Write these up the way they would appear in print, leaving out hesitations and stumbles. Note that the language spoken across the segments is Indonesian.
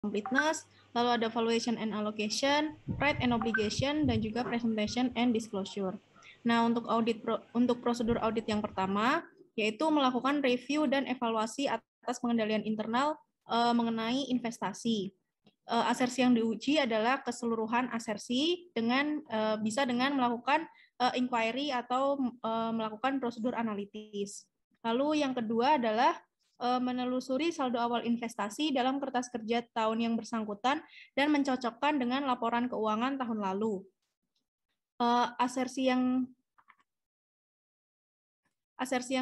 completeness, lalu ada valuation and allocation, right and obligation, dan juga presentation and disclosure. Nah, untuk prosedur audit yang pertama, yaitu melakukan review dan evaluasi atas pengendalian internal mengenai investasi. Asersi yang diuji adalah keseluruhan asersi bisa dengan melakukan inquiry atau melakukan prosedur analitis. Lalu yang kedua adalah menelusuri saldo awal investasi dalam kertas kerja tahun yang bersangkutan dan mencocokkan dengan laporan keuangan tahun lalu. Asersi yang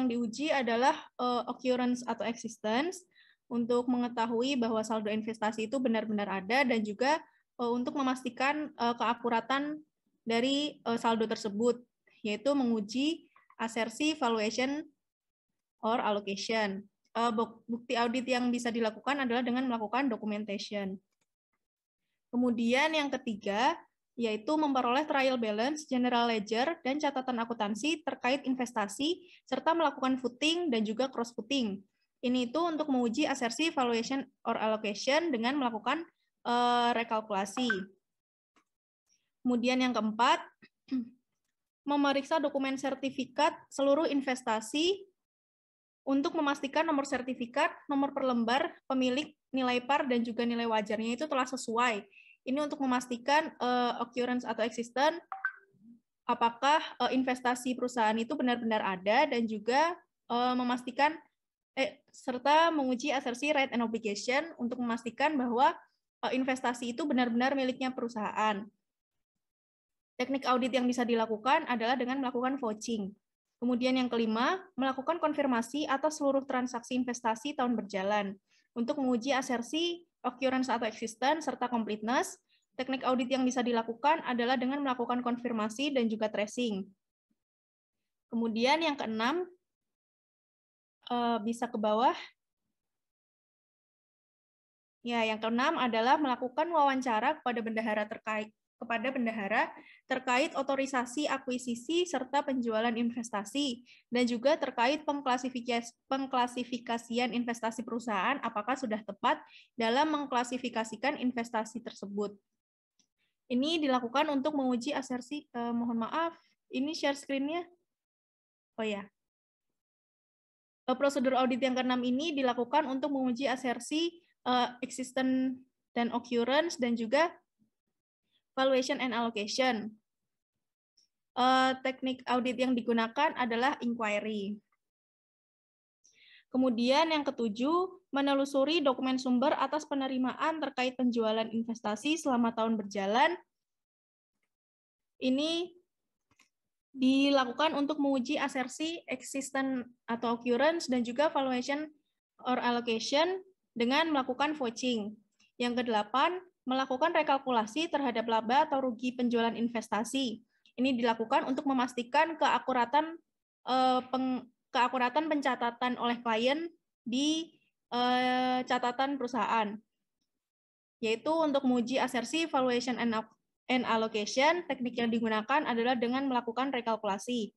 diuji adalah occurrence atau existence untuk mengetahui bahwa saldo investasi itu benar-benar ada dan juga untuk memastikan keakuratan dari saldo tersebut, yaitu menguji asersi, valuation, or allocation. Bukti audit yang bisa dilakukan adalah dengan melakukan documentation. Kemudian yang ketiga, yaitu memperoleh trial balance, general ledger, dan catatan akuntansi terkait investasi, serta melakukan footing dan juga cross footing. Ini itu untuk menguji asersi, valuation, or allocation dengan melakukan rekalkulasi. Kemudian yang keempat, memeriksa dokumen sertifikat seluruh investasi untuk memastikan nomor sertifikat, nomor per lembar, pemilik, nilai par, dan juga nilai wajarnya itu telah sesuai. Ini untuk memastikan occurrence atau existence, apakah investasi perusahaan itu benar-benar ada, dan juga memastikan serta menguji asersi right and obligation untuk memastikan bahwa investasi itu benar-benar miliknya perusahaan. Teknik audit yang bisa dilakukan adalah dengan melakukan vouching. Kemudian yang kelima, melakukan konfirmasi atas seluruh transaksi investasi tahun berjalan. Untuk menguji asersi, occurrence atau existence, serta completeness, teknik audit yang bisa dilakukan adalah dengan melakukan konfirmasi dan juga tracing. Kemudian yang keenam, bisa ke bawah. Ya, yang keenam adalah melakukan wawancara kepada bendahara terkait otorisasi akuisisi serta penjualan investasi, dan juga terkait pengklasifikasian investasi perusahaan apakah sudah tepat dalam mengklasifikasikan investasi tersebut. Ini dilakukan untuk menguji asersi, mohon maaf, ini share screen-nya. Oh ya. Prosedur audit yang keenam ini dilakukan untuk menguji asersi, existence dan occurrence, dan juga valuation and allocation. Teknik audit yang digunakan adalah inquiry. Kemudian yang ketujuh, menelusuri dokumen sumber atas penerimaan terkait penjualan investasi selama tahun berjalan. Ini dilakukan untuk menguji asersi, existence atau occurrence, dan juga valuation or allocation dengan melakukan vouching. Yang kedelapan, melakukan rekalkulasi terhadap laba atau rugi penjualan investasi. Ini dilakukan untuk memastikan keakuratan pencatatan oleh klien di catatan perusahaan. Yaitu untuk menguji asersi, valuation and allocation, teknik yang digunakan adalah dengan melakukan rekalkulasi.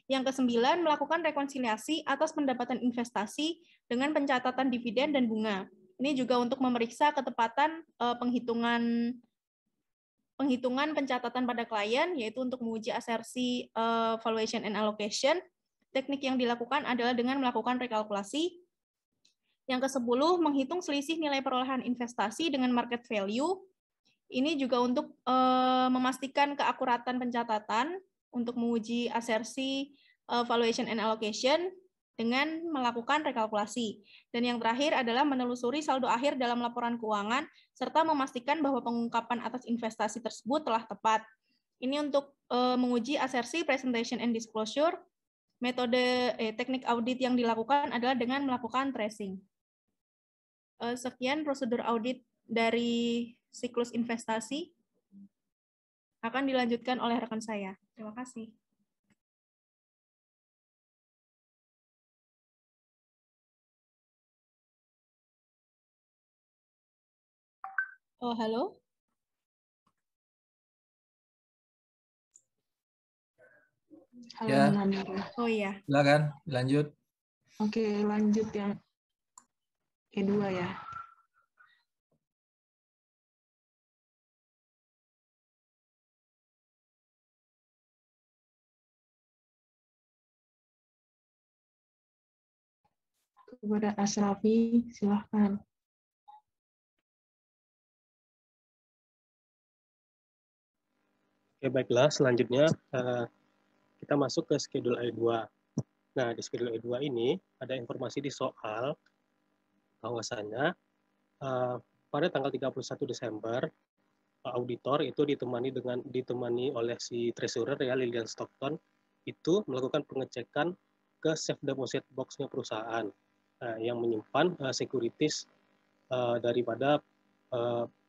Yang kesembilan, melakukan rekonsiliasi atas pendapatan investasi dengan pencatatan dividen dan bunga. Ini juga untuk memeriksa ketepatan penghitungan pencatatan pada klien, yaitu untuk menguji asersi, valuation and allocation. Teknik yang dilakukan adalah dengan melakukan rekalkulasi. Yang ke-10, menghitung selisih nilai perolehan investasi dengan market value. Ini juga untuk memastikan keakuratan pencatatan, untuk menguji asersi, valuation and allocation, dengan melakukan rekalkulasi. Dan yang terakhir adalah menelusuri saldo akhir dalam laporan keuangan, serta memastikan bahwa pengungkapan atas investasi tersebut telah tepat. Ini untuk menguji asersi, presentation and disclosure. Metode teknik audit yang dilakukan adalah dengan melakukan tracing. Sekian prosedur audit dari siklus investasi. Akan dilanjutkan oleh rekan saya. Terima kasih. Oh, halo. Halo, Ya. Oh iya. Silakan, lanjut. Oke, lanjut yang kedua ya. kepada Asrafi, silahkan. Oke, baiklah. Selanjutnya kita masuk ke schedule E2. Nah, di schedule E2 ini ada informasi di soal bahwasanya pada tanggal 31 Desember auditor itu ditemani oleh si treasurer ya Lilian Stockton itu melakukan pengecekan ke safe deposit box-nya perusahaan yang menyimpan securities daripada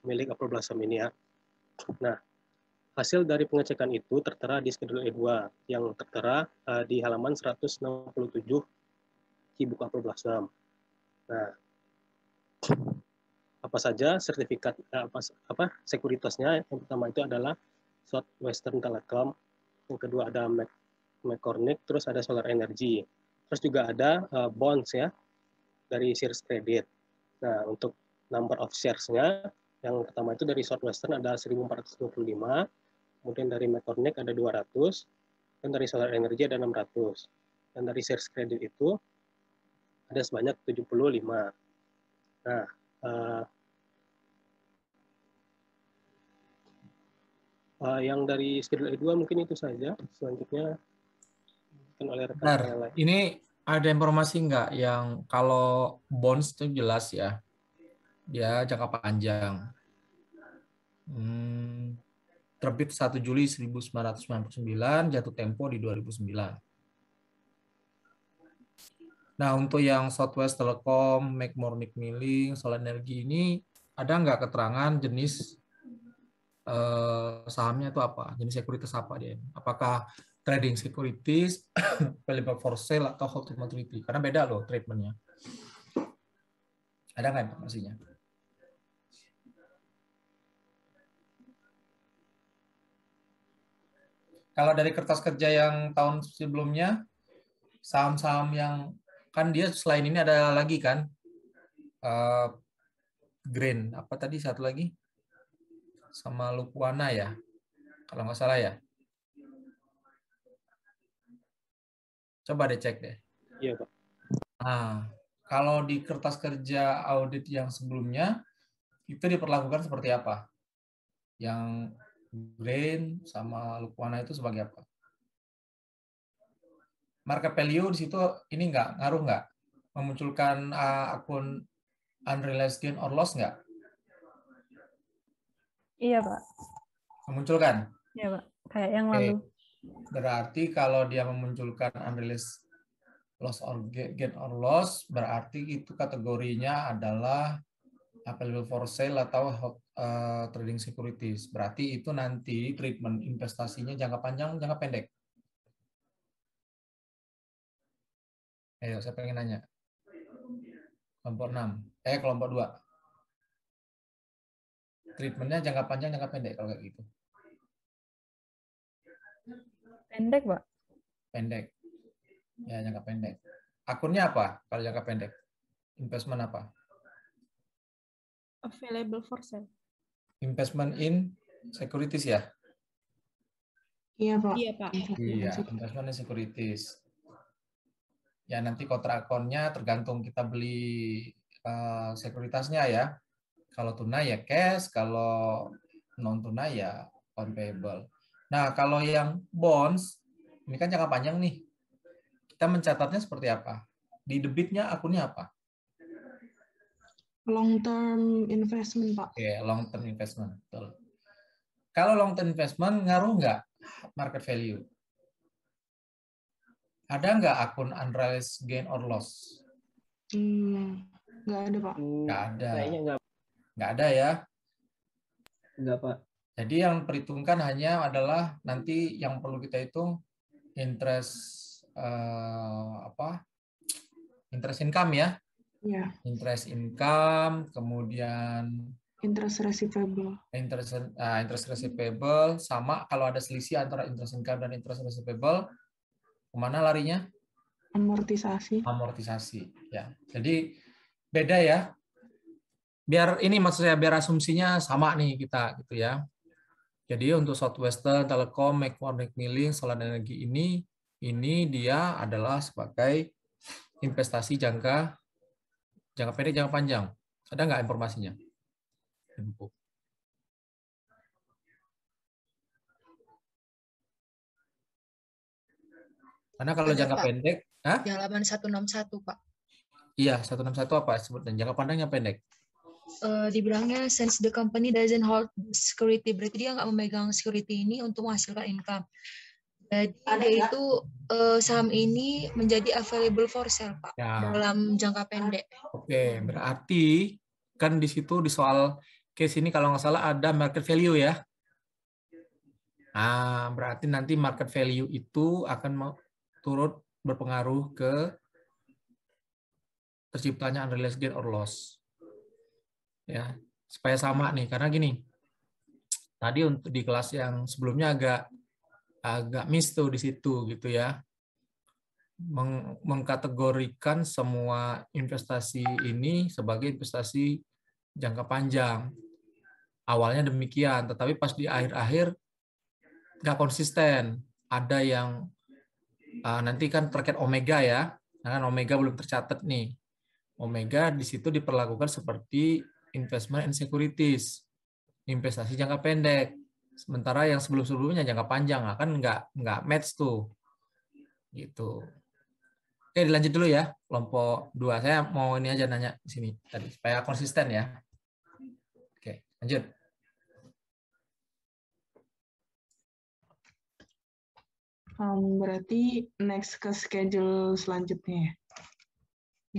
milik Apple Blossom ini ya. Nah, hasil dari pengecekan itu tertera di schedule E2 yang tertera di halaman 167 Keybook Apple Blossom. Nah, apa saja sertifikat sekuritasnya? Yang pertama itu adalah Southwestern Telecom, yang kedua ada McCormick, terus ada Solar Energy, terus juga ada bonds ya dari Sears Credit. Nah, untuk number of shares-nya yang pertama itu dari Southwestern ada 1.425, kemudian dari McCormick ada 200, dan dari Solar Energy ada 600, dan dari Sears Credit itu ada sebanyak 75. Nah, yang dari schedule E2 mungkin itu saja. Selanjutnya mungkin oleh rekan-rekan yang lain. Ini ada informasi nggak yang kalau bonds itu jelas ya, dia jangka panjang. Terbit 1 Juli 1999, jatuh tempo di 2009. Nah, untuk yang Southwest Telecom, McCormick Milling, Solar Energy ini ada nggak keterangan jenis sahamnya itu apa? Jenis sekuritas apa dia? Apakah trading securities, available for sale, atau hold to maturity? Karena beda loh treatmentnya. Ada nggak informasinya? Kalau dari kertas kerja yang tahun sebelumnya, saham-saham yang kan dia selain ini ada lagi kan, Green, apa tadi satu lagi? Sama Lupuana ya, kalau nggak salah ya. Coba deh cek deh. Iya, Pak. Nah, kalau di kertas kerja audit yang sebelumnya, itu diperlakukan seperti apa? Yang Green sama Lupuana itu sebagai apa? Market value di situ ini ngaruh nggak? Memunculkan akun unrealized gain or loss nggak? Iya, Pak. Memunculkan? Iya, Pak. Kayak yang lalu. Berarti kalau dia memunculkan unrealized loss or gain or loss, berarti itu kategorinya adalah available for sale atau trading securities. Berarti itu nanti treatment investasinya jangka panjang, jangka pendek. Ayo, saya pengen nanya. Kelompok 6. Kelompok 2. Treatmentnya jangka panjang, jangka pendek kalau kayak gitu. Pendek, Pak. Pendek. Ya, jangka pendek. Akunnya apa kalau jangka pendek? Investment apa? Available for sale. Investment in securities ya? Iya, Pak. Iya, Pak. Iya, investment in securities. Ya, nanti kontrak akunnya tergantung kita beli sekuritasnya ya. Kalau tunai ya cash, kalau non tunai ya on payable. Nah, kalau yang bonds, ini kan jangka panjang nih. Kita mencatatnya seperti apa? Di debitnya akunnya apa? Long term investment, Pak. Oke, long term investment. Betul. Kalau long term investment, ngaruh nggak market value? Ada nggak akun unrealized gain or loss? Nggak ada, Pak. Nggak ada. Kayaknya Nggak ada ya? nggak, Pak. Jadi yang perhitungkan hanya adalah nanti yang perlu kita hitung interest interest income ya. Iya. Interest income, kemudian Interest receivable. Interest receivable, sama kalau ada selisih antara interest income dan interest receivable, kemana larinya? Amortisasi. Amortisasi. Ya. Jadi beda ya. Biar ini maksud saya biar asumsinya sama nih kita gitu ya. Jadi untuk Southwestern Telecom, McCormick Milling, Solar Energy ini dia adalah sebagai investasi jangka Jangka pendek, jangka panjang. Ada nggak informasinya? Info. Karena kalau Ada, jangka Pak. pendek, hah? Yang 8161, Pak. Iya, 161 apa sebutan? Jangka panjang, jangka pendek. Dibilangnya since the company doesn't hold security, berarti dia nggak memegang security ini untuk menghasilkan income. Jadi dia itu saham ini menjadi available for sale, Pak, Ya. dalam jangka pendek. Oke, berarti kan di situ di soal case ini kalau nggak salah ada market value ya. Nah, berarti nanti market value itu akan turut berpengaruh ke terciptanya unrealized gain or loss. Ya, supaya sama nih, karena gini. Tadi untuk di kelas yang sebelumnya agak miss tuh di situ gitu ya. Mengkategorikan semua investasi ini sebagai investasi jangka panjang. Awalnya demikian, tetapi pas di akhir-akhir nggak konsisten. Ada yang nanti kan terkait Omega ya, nah, kan Omega belum tercatat nih. Omega di situ diperlakukan seperti investment and securities, investasi jangka pendek. Sementara yang sebelum-sebelumnya jangka panjang, kan nggak match tuh, gitu. Oke, dilanjut dulu ya, kelompok 2. Saya mau ini aja nanya di sini tadi supaya konsisten ya. Oke, lanjut. Berarti next ke schedule selanjutnya ya.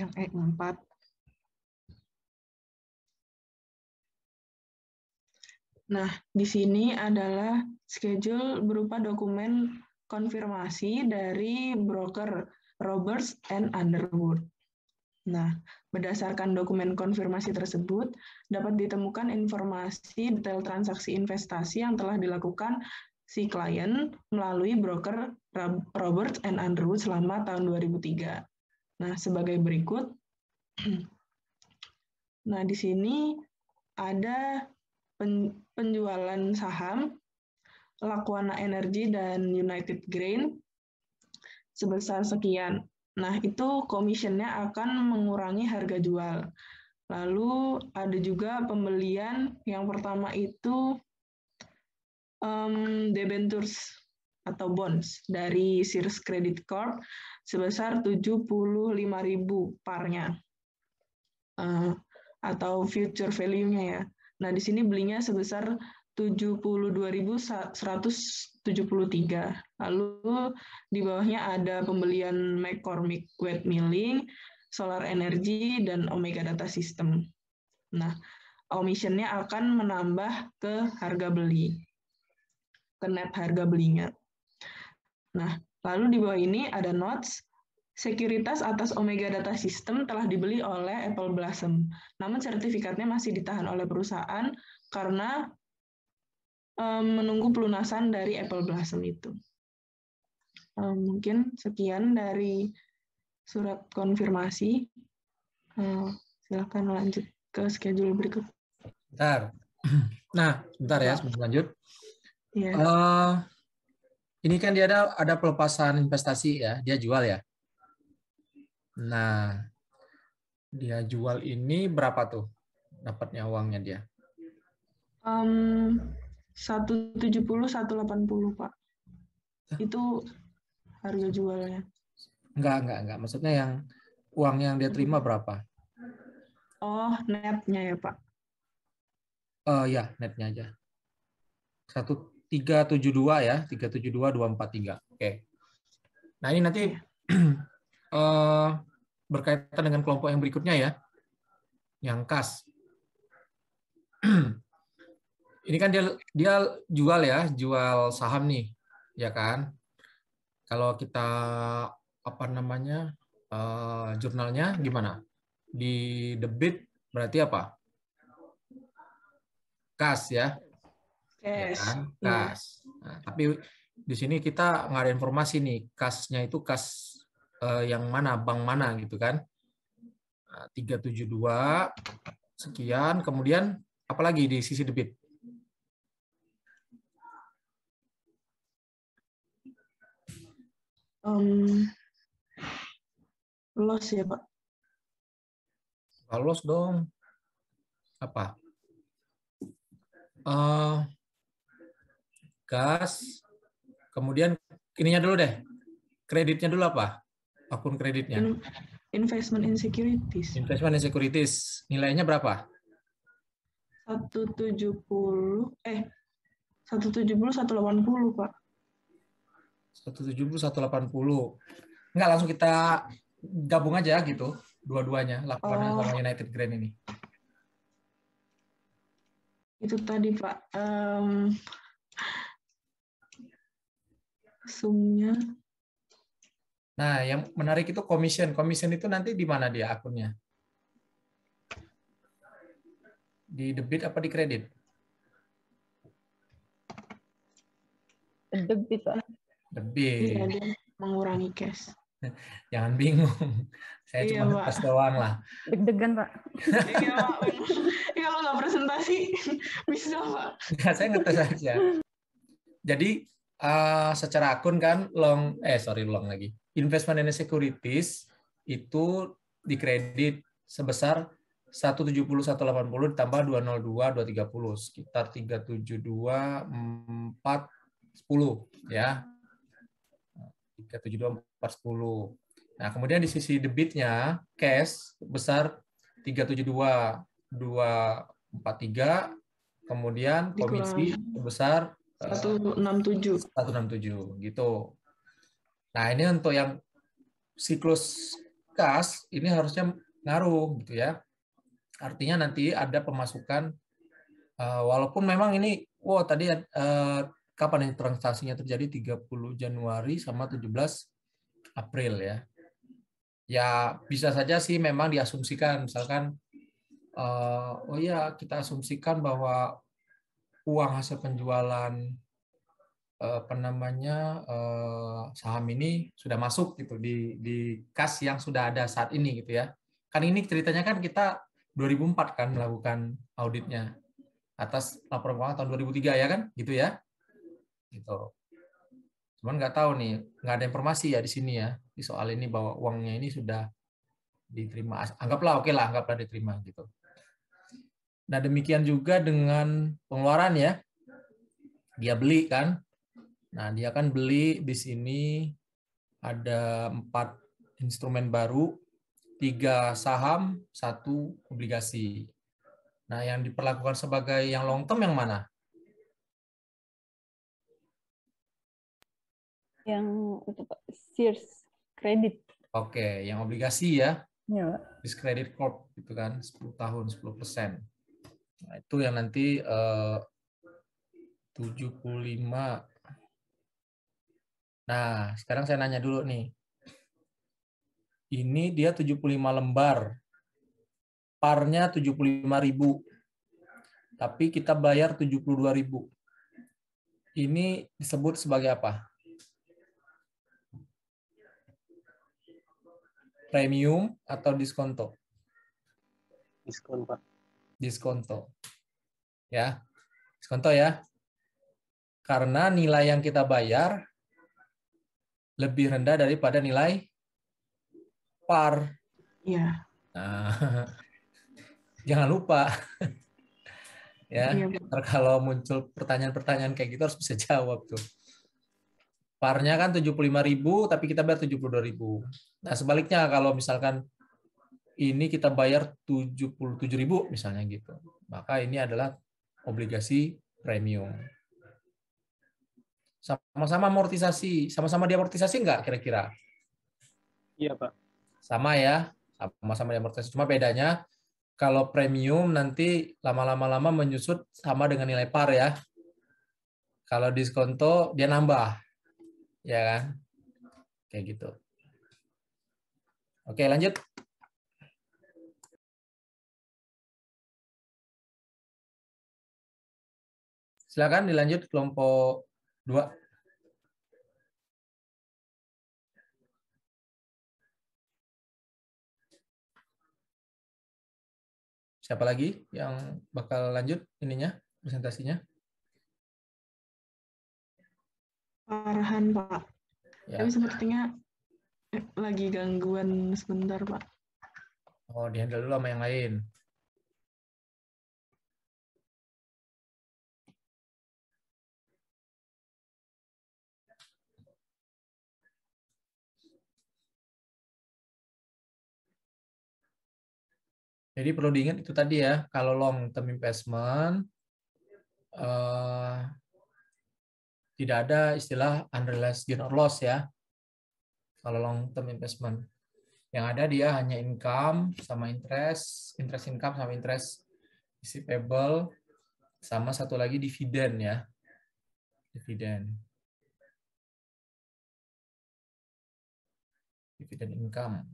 Yang E4. Nah, di sini adalah schedule berupa dokumen konfirmasi dari broker Roberts and Underwood. Nah, berdasarkan dokumen konfirmasi tersebut, dapat ditemukan informasi detail transaksi investasi yang telah dilakukan si klien melalui broker Roberts and Underwood selama tahun 2003. Nah, sebagai berikut. Nah, di sini ada penjualan saham Lakwana Energy dan United Grain sebesar sekian. Nah, itu commission-nya akan mengurangi harga jual. Lalu ada juga pembelian yang pertama itu debentures atau bonds dari Sears Credit Corp sebesar 75.000 parnya atau future value-nya ya. Nah, di sini belinya sebesar 72.173. Lalu di bawahnya ada pembelian McCormick Wet Milling, Solar Energy, dan Omega Data System. Nah, commission-nya akan menambah ke harga beli, ke net harga belinya. Nah, lalu di bawah ini ada notes. Sekuritas atas Omega Data System telah dibeli oleh Apple Blossom, namun sertifikatnya masih ditahan oleh perusahaan karena menunggu pelunasan dari Apple Blossom itu. Mungkin sekian dari surat konfirmasi. Silakan lanjut ke schedule berikut. Bentar. Nah, bentar ya, sebelum lanjut. Ya. Ini kan dia ada pelepasan investasi ya, dia jual ya. Nah, dia jual ini berapa tuh dapatnya uangnya dia? 170, 180 Pak. Itu harga jualnya. Enggak. Maksudnya yang uang yang dia terima berapa? Oh, netnya ya Pak. Ya, netnya aja. 1372 ya, 372.243. Oke. Nah, ini nanti berkaitan dengan kelompok yang berikutnya ya, yang kas. Ini kan dia jual ya, jual saham nih, ya kan? Kalau kita jurnalnya gimana? Di debit berarti apa? Kas ya, ya kan? Kas. Nah, tapi di sini kita nggak ada informasi nih, kasnya itu kas yang mana, bank mana gitu kan? 372 sekian, kemudian apalagi di sisi debit? Loss ya Pak. Palos dong. Apa? Gas. Kemudian ininya dulu deh. Kreditnya dulu apa? Akun kreditnya. Investment in securities. Investment in securities. Nilainya berapa? 170, 180, 180, Pak. 170, 180. Enggak, langsung kita gabung aja gitu. Dua-duanya. Lakukan sama United Grand ini. Itu tadi, Pak. Sumnya. Nah, yang menarik itu commission. Commission itu nanti di mana dia akunnya? Di debit apa di kredit? Debit, Pak. Debit. Iya, dia mengurangi cash. Jangan bingung. Saya Iya, cuma ngetes doang lah. Deg-degan, Pak. Iya, Pak. Ya, kalau nggak presentasi, bisa, Pak. Ya, saya ngetes aja. Jadi, secara akun kan, long lagi. Investment in securities itu dikredit sebesar 170, 180 ditambah 202, 230, sekitar 372, 410 ya. 372, 410. Nah, kemudian di sisi debitnya cash besar 372, 243, kemudian komisi sebesar 167 gitu. Nah, ini untuk yang siklus kas ini harusnya ngaruh gitu ya. Artinya nanti ada pemasukan walaupun memang ini tadi kapan ini transaksinya terjadi 30 Januari sama 17 April ya. Ya bisa saja sih memang diasumsikan misalkan kita asumsikan bahwa uang hasil penjualan saham ini sudah masuk gitu di kas yang sudah ada saat ini gitu ya. Kan ini ceritanya kan kita 2004 kan melakukan auditnya atas laporan keuangan tahun 2003 ya kan, gitu ya. Gitu. Cuman nggak tahu nih, nggak ada informasi ya di sini ya di soal ini bahwa uangnya ini sudah diterima. Anggaplah diterima gitu. Nah, demikian juga dengan pengeluaran ya. Dia beli kan. Nah, dia kan beli di sini ada 4 instrumen baru, 3 saham, 1 obligasi. Nah, yang diperlakukan sebagai yang long term yang mana? Yang itu, Pak, Sears Credit. Oke, yang obligasi ya. Iya, Pak. Swiss Credit Corp itu kan 10 tahun 10%. Nah, itu yang nanti 75. Nah, sekarang saya nanya dulu nih. Ini dia 75 lembar. Parnya 75.000. Tapi kita bayar 72.000. Ini disebut sebagai apa? Premium atau diskonto? Diskon, Pak. Diskonto. Ya. Diskonto ya. Karena nilai yang kita bayar lebih rendah daripada nilai par. Iya. Nah, jangan lupa. Ya, kalau muncul pertanyaan-pertanyaan kayak gitu harus bisa jawab tuh. Parnya kan 75.000 tapi kita bayar 72.000. Nah, sebaliknya kalau misalkan ini kita bayar 77.000 misalnya gitu. Maka ini adalah obligasi premium. Sama-sama amortisasi, sama-sama diamortisasi nggak kira-kira? Iya, Pak. Sama ya, sama-sama diamortisasi. Cuma bedanya kalau premium nanti lama-lama menyusut sama dengan nilai par ya. Kalau diskonto dia nambah, ya kan? Kayak gitu. Oke, lanjut. Silakan dilanjut kelompok 2. Siapa lagi yang bakal lanjut ininya, presentasinya? Farhan, Pak. Ya. Tapi sepertinya lagi gangguan sebentar, Pak. Oh, di-handle dulu sama yang lain. Jadi perlu diingat itu tadi ya, kalau long term investment tidak ada istilah unrealized gain or loss ya. Kalau long term investment, yang ada dia hanya income sama interest income sama interest receivable, sama satu lagi dividen ya, dividen income.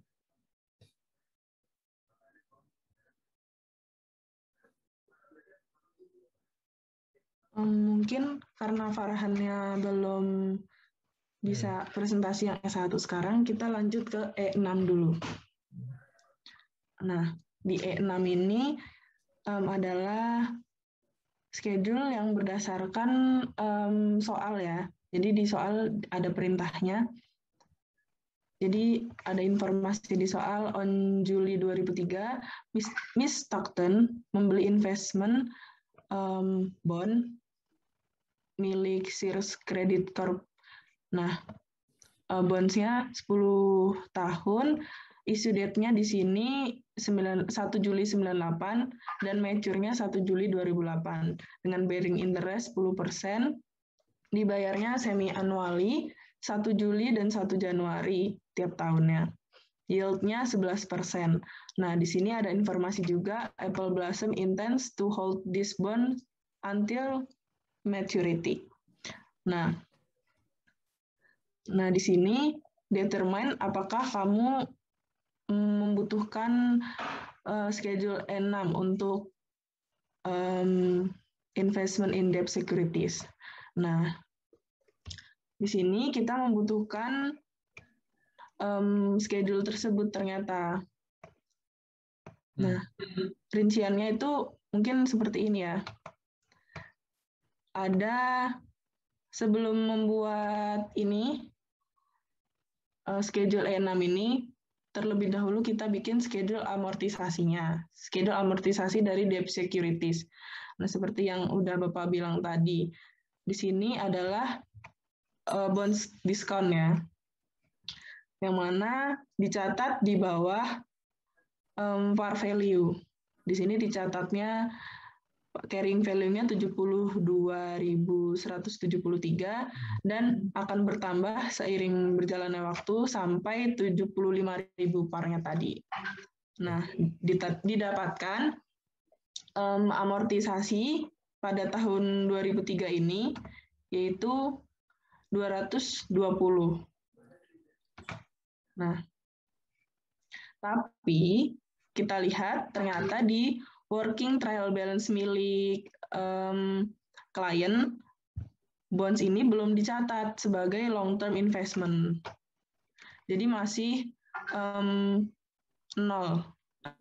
Mungkin karena Farhannya belum bisa presentasi yang S1 sekarang, kita lanjut ke E6 dulu. Nah, di E6 ini adalah schedule yang berdasarkan soal ya. Jadi di soal ada perintahnya. Jadi ada informasi di soal, on Juli 2003, Miss Stockton membeli investment bond milik Sears Credit Corp. Nah, bonds-nya 10 tahun, issue date-nya di sini 1 Juli 98 dan mature-nya 1 Juli 2008 dengan bearing interest 10%, dibayarnya semi annually 1 Juli dan 1 Januari tiap tahunnya. Yield-nya 11%. Nah, di sini ada informasi juga, Apple Blossom intends to hold this bond until maturity. Nah, di sini determine apakah kamu membutuhkan schedule E6 untuk investment in debt securities. Nah, di sini kita membutuhkan schedule tersebut ternyata. Nah, rinciannya itu mungkin seperti ini ya. Ada sebelum membuat ini schedule E6 ini, terlebih dahulu kita bikin schedule amortisasinya. Schedule amortisasi dari debt securities. Nah, seperti yang udah Bapak bilang tadi, di sini adalah bonds discount ya, yang mana dicatat di bawah par value. Di sini dicatatnya carrying value-nya 72.173 dan akan bertambah seiring berjalannya waktu sampai 75.000 parnya tadi. Nah, didapatkan amortisasi pada tahun 2003 ini yaitu 220. Nah, tapi kita lihat ternyata di working trial balance milik klien, bonds ini belum dicatat sebagai long-term investment. Jadi masih nol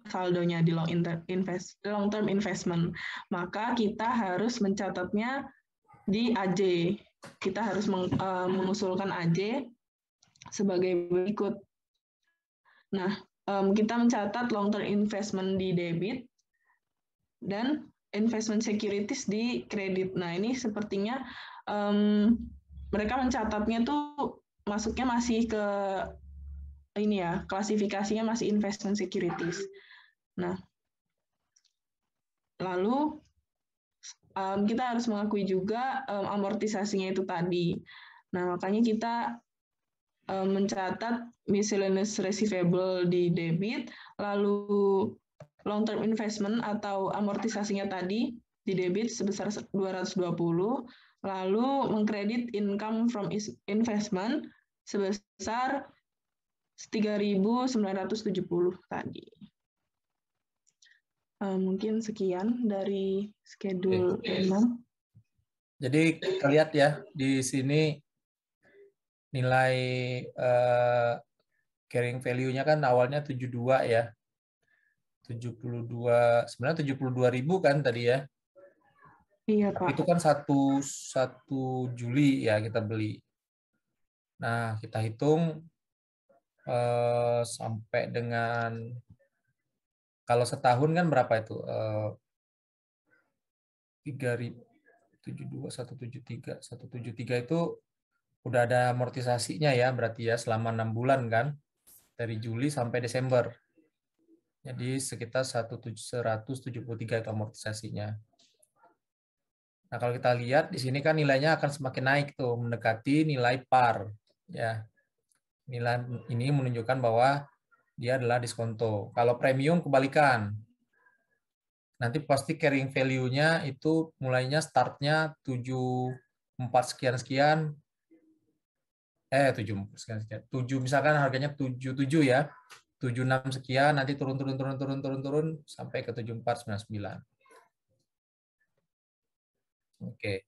saldonya di long-term investment. Maka kita harus mencatatnya di AJ. Kita harus mengusulkan AJ sebagai berikut. Nah, kita mencatat long-term investment di debit dan investment securities di kredit. Nah, ini sepertinya mereka mencatatnya tuh masuknya masih ke ini ya, klasifikasinya masih investment securities. Nah, lalu kita harus mengakui juga amortisasinya itu tadi. Nah, makanya kita mencatat miscellaneous receivable di debit, lalu long-term investment atau amortisasinya tadi di debit sebesar 220, lalu mengkredit income from investment sebesar 3.970 tadi. Mungkin sekian dari schedule 6. Jadi kita lihat ya di sini nilai carrying value-nya kan awalnya 72 ya. 72, sebenarnya 72.000 kan tadi ya. Iya, Pak. Itu kan 1 Juli ya kita beli. Nah, kita hitung sampai dengan Kalau setahun kan berapa itu? 3.072, 173 itu udah ada amortisasinya ya, berarti ya selama 6 bulan kan, dari Juli sampai Desember. Jadi sekitar 173 itu amortisasinya. Nah, kalau kita lihat di sini kan nilainya akan semakin naik tuh, mendekati nilai par. Ya, nilai ini menunjukkan bahwa dia adalah diskonto. Kalau premium kebalikan. Nanti pasti carrying value-nya itu mulainya startnya 74 sekian-sekian. 74 sekian-sekian. 7 misalkan harganya 77 ya. 76 sekian, nanti turun sampai ke 7499. Oke.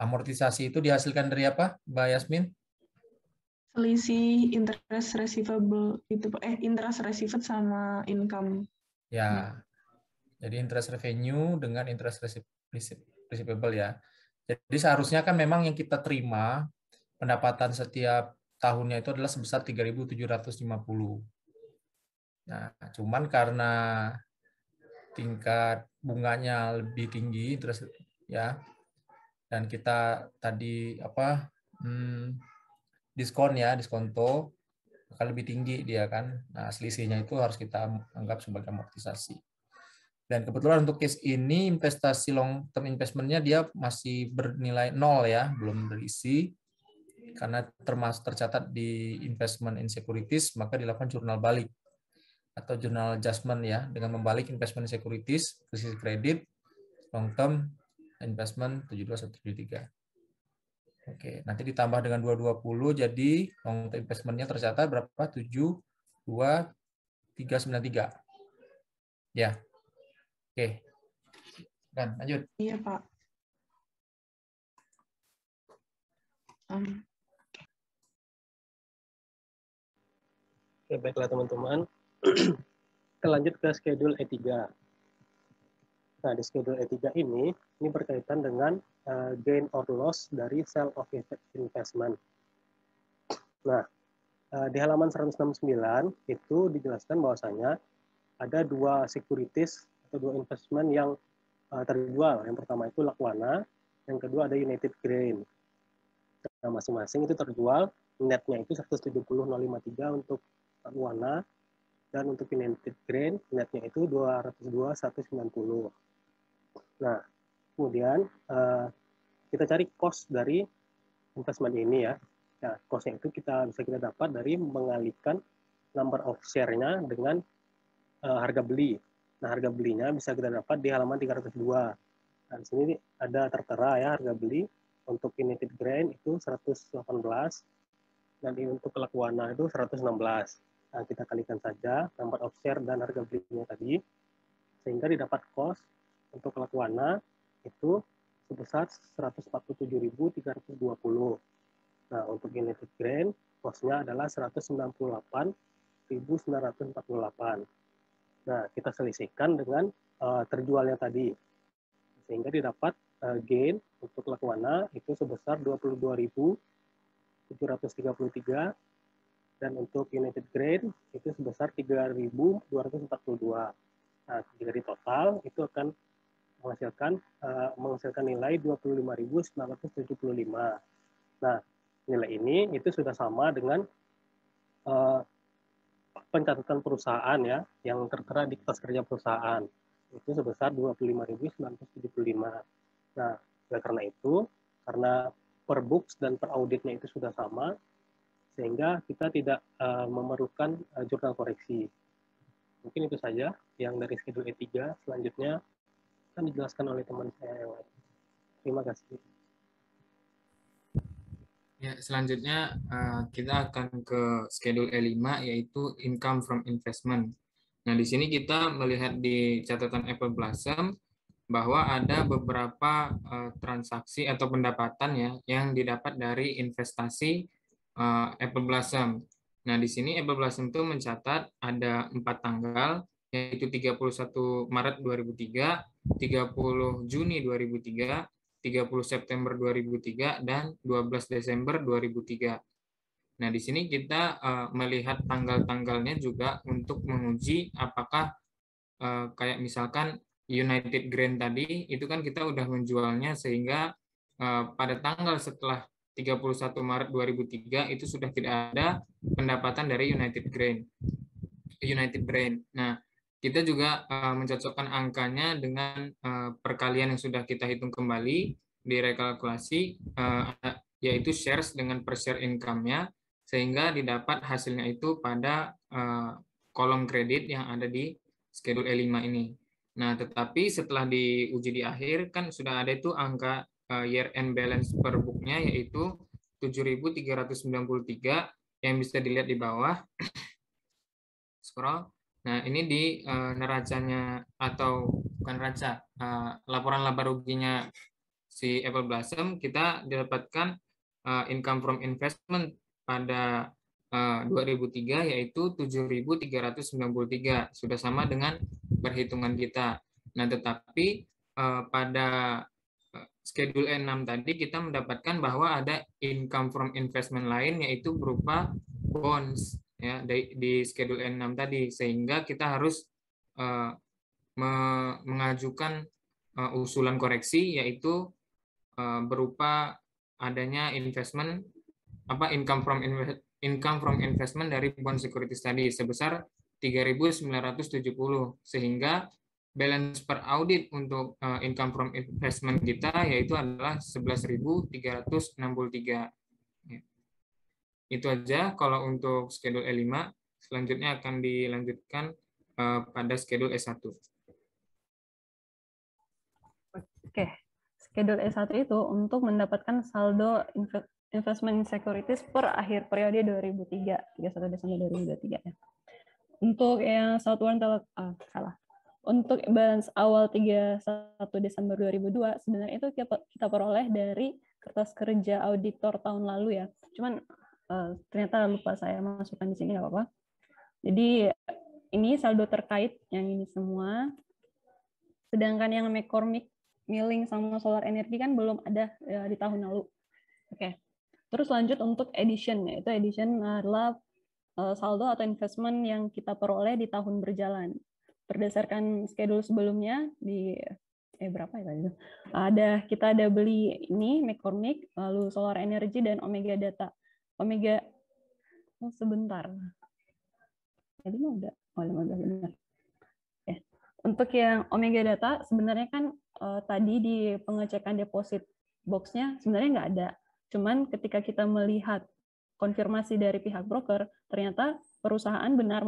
Amortisasi itu dihasilkan dari apa, Mbak Yasmin? Selisih interest receivable itu interest received sama income. Ya. Jadi interest revenue dengan interest receivable ya. Jadi seharusnya kan memang yang kita terima pendapatan setiap tahunnya itu adalah sebesar 3.750. Nah, cuman karena tingkat bunganya lebih tinggi terus ya, dan kita tadi diskonto akan lebih tinggi dia kan. Nah, selisihnya itu harus kita anggap sebagai amortisasi. Dan kebetulan untuk case ini investasi long term investment-nya dia masih bernilai 0 ya, belum berisi karena tercatat di investment in securities, maka dilakukan jurnal balik atau journal adjustment ya, dengan membalik investment in securities ke sisi kredit long term investment 72173. Oke, nanti ditambah dengan 220 jadi long term investment-nya tercatat berapa? 72393. Ya. Oke. Dan lanjut. Iya, Pak. Oke, baiklah teman-teman. Kita lanjut ke schedule E3. Nah, di schedule E3 ini berkaitan dengan gain or loss dari sale of investment. Nah, di halaman 169 itu dijelaskan bahwasanya ada dua securities atau dua investment yang terjual. Yang pertama itu Lakwana, yang kedua ada United Grain. Nah, masing-masing itu terjual, netnya itu 170.053 untuk Lakwana, dan untuk United Grain netnya itu 202.190. Nah, kemudian kita cari cost dari investment ini ya. Nah, cost-nya itu bisa kita dapat dari mengalihkan number of share-nya dengan harga beli. Nah, harga belinya bisa kita dapat di halaman 302. Nah, di sini ada tertera ya harga beli untuk United Grain itu 118 dan untuk Lakwana itu 116. Nah, kita kalikan saja number of share dan harga belinya tadi sehingga didapat cost untuk Lakwana itu sebesar 147.320. Nah, untuk United Grain cost-nya adalah 198.948. Nah, kita selisihkan dengan terjualnya tadi. Sehingga didapat gain untuk Lakwana itu sebesar 22.733 dan untuk United Grain itu sebesar 3.242. Nah, dari total itu akan menghasilkan nilai 25.975. Nah, nilai ini itu sudah sama dengan pencatatan perusahaan ya yang tertera di kertas kerja perusahaan itu sebesar 25.975. Nah, karena itu karena per books dan per auditnya itu sudah sama sehingga kita tidak memerlukan jurnal koreksi. Mungkin itu saja yang dari schedule E3. Selanjutnya akan dijelaskan oleh teman saya yang lain. Terima kasih. Ya, selanjutnya kita akan ke schedule E5 yaitu income from investment. Nah, di sini kita melihat di catatan Apple Blossom bahwa ada beberapa transaksi atau pendapatan ya yang didapat dari investasi Apple Blossom. Nah, di sini Apple Blossom itu mencatat ada 4 tanggal yaitu 31 Maret 2003, 30 Juni 2003, 30 September 2003 dan 12 Desember 2003. Nah, di sini kita melihat tanggal-tanggalnya juga untuk menguji apakah kayak misalkan United Grain tadi, itu kan kita udah menjualnya sehingga pada tanggal setelah 31 Maret 2003 itu sudah tidak ada pendapatan dari United Grain. Nah, kita juga mencocokkan angkanya dengan perkalian yang sudah kita hitung kembali di rekalkulasi, yaitu shares dengan per share income-nya, sehingga didapat hasilnya itu pada kolom kredit yang ada di schedule E5 ini. Nah, tetapi setelah diuji di akhir, kan sudah ada itu angka year end balance per book-nya, yaitu 7.393 yang bisa dilihat di bawah. Scroll. Nah, ini di neracanya, atau bukan neraca, laporan laba ruginya si Apple Blossom, kita dapatkan income from investment pada 2003 yaitu 7.393, sudah sama dengan perhitungan kita. Nah, tetapi pada schedule E6 tadi kita mendapatkan bahwa ada income from investment lain, yaitu berupa bonds ya di schedule E6 tadi, sehingga kita harus mengajukan usulan koreksi, yaitu berupa adanya income from investment dari bond securities tadi sebesar 3.970, sehingga balance per audit untuk income from investment kita yaitu adalah 11.363. Itu aja kalau untuk schedule E5. Selanjutnya akan dilanjutkan pada schedule E1. Oke, schedule E1 itu untuk mendapatkan saldo investment securities per akhir periode 2003, 31 Desember 2023 ya. Untuk yang Southern Untuk balance awal 31 Desember 2002 sebenarnya itu kita peroleh dari kertas kerja auditor tahun lalu ya. Cuman ternyata lupa saya masukkan di sini, nggak apa-apa. Jadi ini saldo terkait yang ini semua. Sedangkan yang McCormick, Milling sama Solar Energy kan belum ada ya, di tahun lalu. Oke. Terus lanjut untuk edition, yaitu edition adalah saldo atau investment yang kita peroleh di tahun berjalan. Berdasarkan schedule sebelumnya di berapa ya tadi? Kita ada beli ini McCormick, lalu Solar Energy dan Omega Data. Sebentar. Jadi udah, benar. Oke. Untuk yang Omega Data sebenarnya kan tadi di pengecekan deposit box-nya sebenarnya nggak ada. Cuman ketika kita melihat konfirmasi dari pihak broker, ternyata perusahaan benar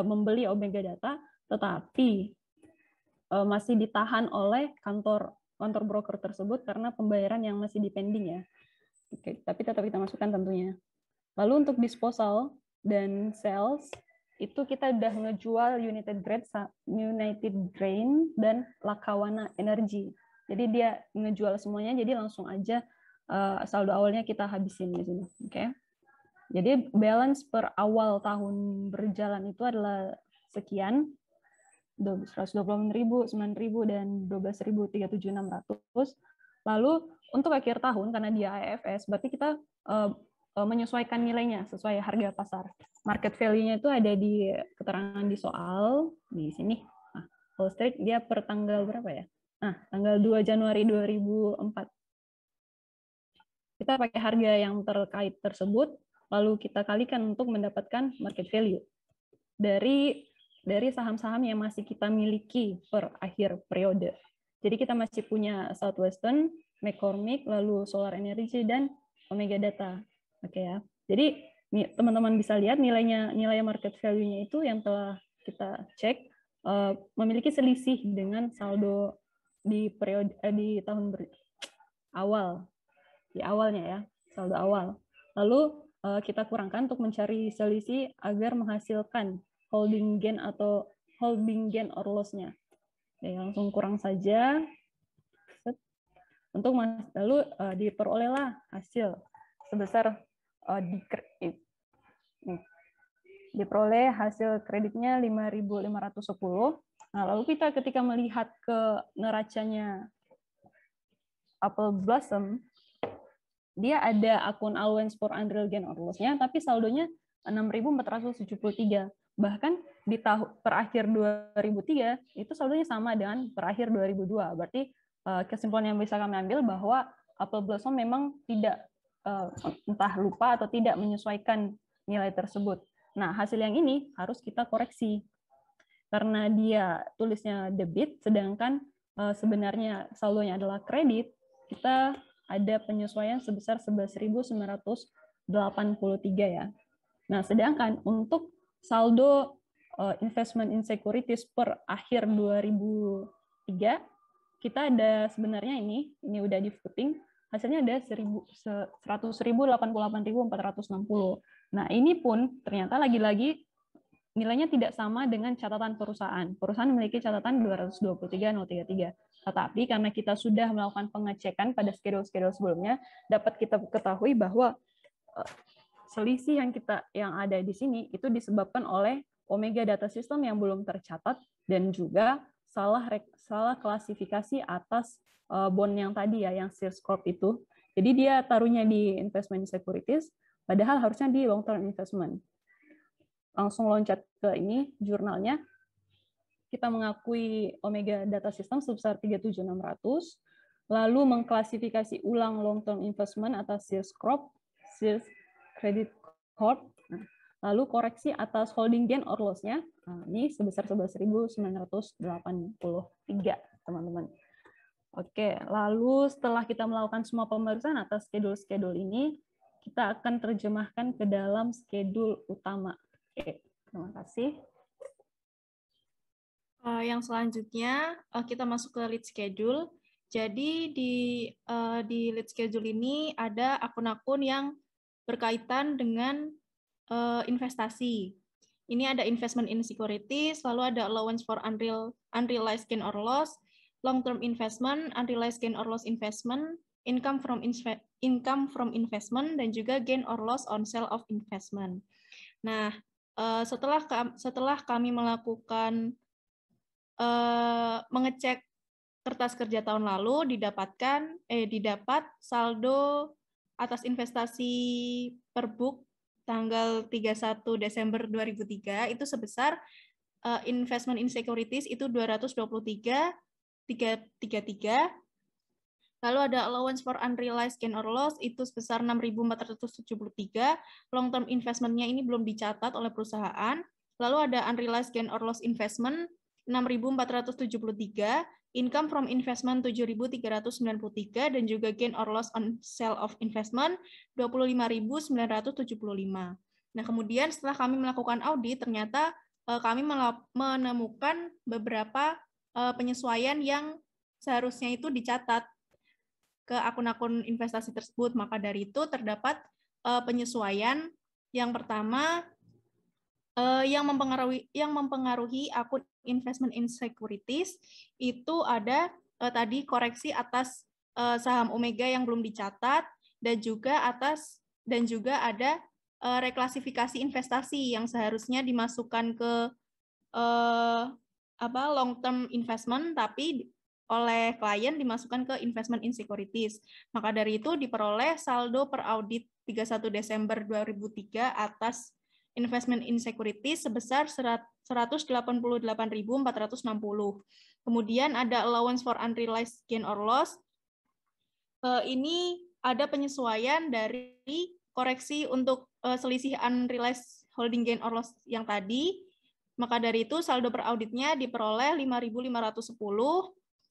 membeli Omega Data, tetapi masih ditahan oleh kantor broker tersebut karena pembayaran yang masih dipending ya. Oke, tapi tetap kita masukkan tentunya. Lalu untuk disposal dan sales, itu kita udah ngejual United Grain dan Lakawana Energy. Jadi dia ngejual semuanya, jadi langsung aja saldo awalnya kita habisin di sini. Oke. Jadi balance per awal tahun berjalan itu adalah sekian, 126.000, 9.000, dan 12.37600. Lalu untuk akhir tahun, karena dia IFS, berarti kita menyesuaikan nilainya sesuai harga pasar. Market value-nya itu ada di keterangan di soal, di sini. Nah, Wall Street dia per tanggal berapa ya? Nah, tanggal 2 Januari 2004. Kita pakai harga yang terkait tersebut, lalu kita kalikan untuk mendapatkan market value dari saham-saham yang masih kita miliki per akhir periode. Jadi kita masih punya Southwestern, McCormick, lalu Solar Energy, dan Omega Data. Oke ya. Jadi teman-teman bisa lihat nilai market value-nya itu yang telah kita cek memiliki selisih dengan saldo di periode di tahun awal. Di awalnya ya, saldo awal. Lalu kita kurangkan untuk mencari selisih agar menghasilkan holding gain or loss-nya. Ya, langsung kurang saja. Lalu diperolehlah hasil sebesar diperoleh hasil kreditnya 5.510. Nah, lalu kita ketika melihat ke neracanya Apple Blossom, dia ada akun allowance for unrealized gain or loss-nya, tapi saldonya 6.473. Bahkan di tahun perakhir 2003 itu saldonya sama dengan perakhir 2002. Berarti kesimpulan yang bisa kami ambil bahwa Apple Blossom memang tidak entah lupa atau tidak menyesuaikan nilai tersebut. Nah, hasil yang ini harus kita koreksi. Karena dia tulisnya debit, sedangkan sebenarnya saldonya adalah kredit, kita ada penyesuaian sebesar 11.983 ya. Nah, sedangkan untuk saldo investment in securities per akhir 2003, kita ada sebenarnya ini udah di voting, hasilnya ada 100.088.460. Nah, ini pun ternyata lagi-lagi nilainya tidak sama dengan catatan perusahaan. Perusahaan memiliki catatan 223.033. Tetapi karena kita sudah melakukan pengecekan pada schedule-schedule sebelumnya, dapat kita ketahui bahwa selisih yang ada di sini itu disebabkan oleh Omega Data System yang belum tercatat dan juga salah klasifikasi atas bond yang tadi ya, yang Sears Corp itu. Jadi dia taruhnya di investment securities, padahal harusnya di long term investment. Langsung loncat ke ini jurnalnya. Kita mengakui Omega Data System sebesar 37.600, lalu mengklasifikasi ulang long term investment atas Sears Corp, Sears Credit Corp, lalu koreksi atas holding gain or loss-nya, ini sebesar 11.983, teman-teman. Oke, lalu setelah kita melakukan semua pemeriksaan atas schedule-schedule ini, kita akan terjemahkan ke dalam schedule utama. Oke, terima kasih. Yang selanjutnya kita masuk ke lead schedule. Jadi di lead schedule ini ada akun-akun yang berkaitan dengan investasi. Ini ada investment in securities, lalu ada allowance for unrealized gain or loss, long-term investment, unrealized gain or loss investment, income from investment, dan juga gain or loss on sale of investment. Nah, setelah kami melakukan mengecek kertas kerja tahun lalu, didapat saldo atas investasi per book tanggal 31 Desember 2003 itu sebesar investment in securities itu 223.333. Lalu ada allowance for unrealized gain or loss itu sebesar 6.473. Long term investment-nya ini belum dicatat oleh perusahaan. Lalu ada unrealized gain or loss investment 6.473, income from investment 7.393, dan juga gain or loss on sale of investment 25.975. Nah, kemudian setelah kami melakukan audit, ternyata kami menemukan beberapa penyesuaian yang seharusnya itu dicatat ke akun-akun investasi tersebut. Maka dari itu terdapat penyesuaian. Yang pertama, yang mempengaruhi akun investment in securities itu ada tadi koreksi atas saham Omega yang belum dicatat, dan juga ada reklasifikasi investasi yang seharusnya dimasukkan ke long term investment, tapi oleh klien dimasukkan ke investment in securities. Maka dari itu diperoleh saldo per audit 31 Desember 2003 atas investment in securities sebesar 188.460. Kemudian ada allowance for unrealized gain or loss. Ini ada penyesuaian dari koreksi untuk selisih unrealized holding gain or loss yang tadi. Maka dari itu saldo per auditnya diperoleh 5.510.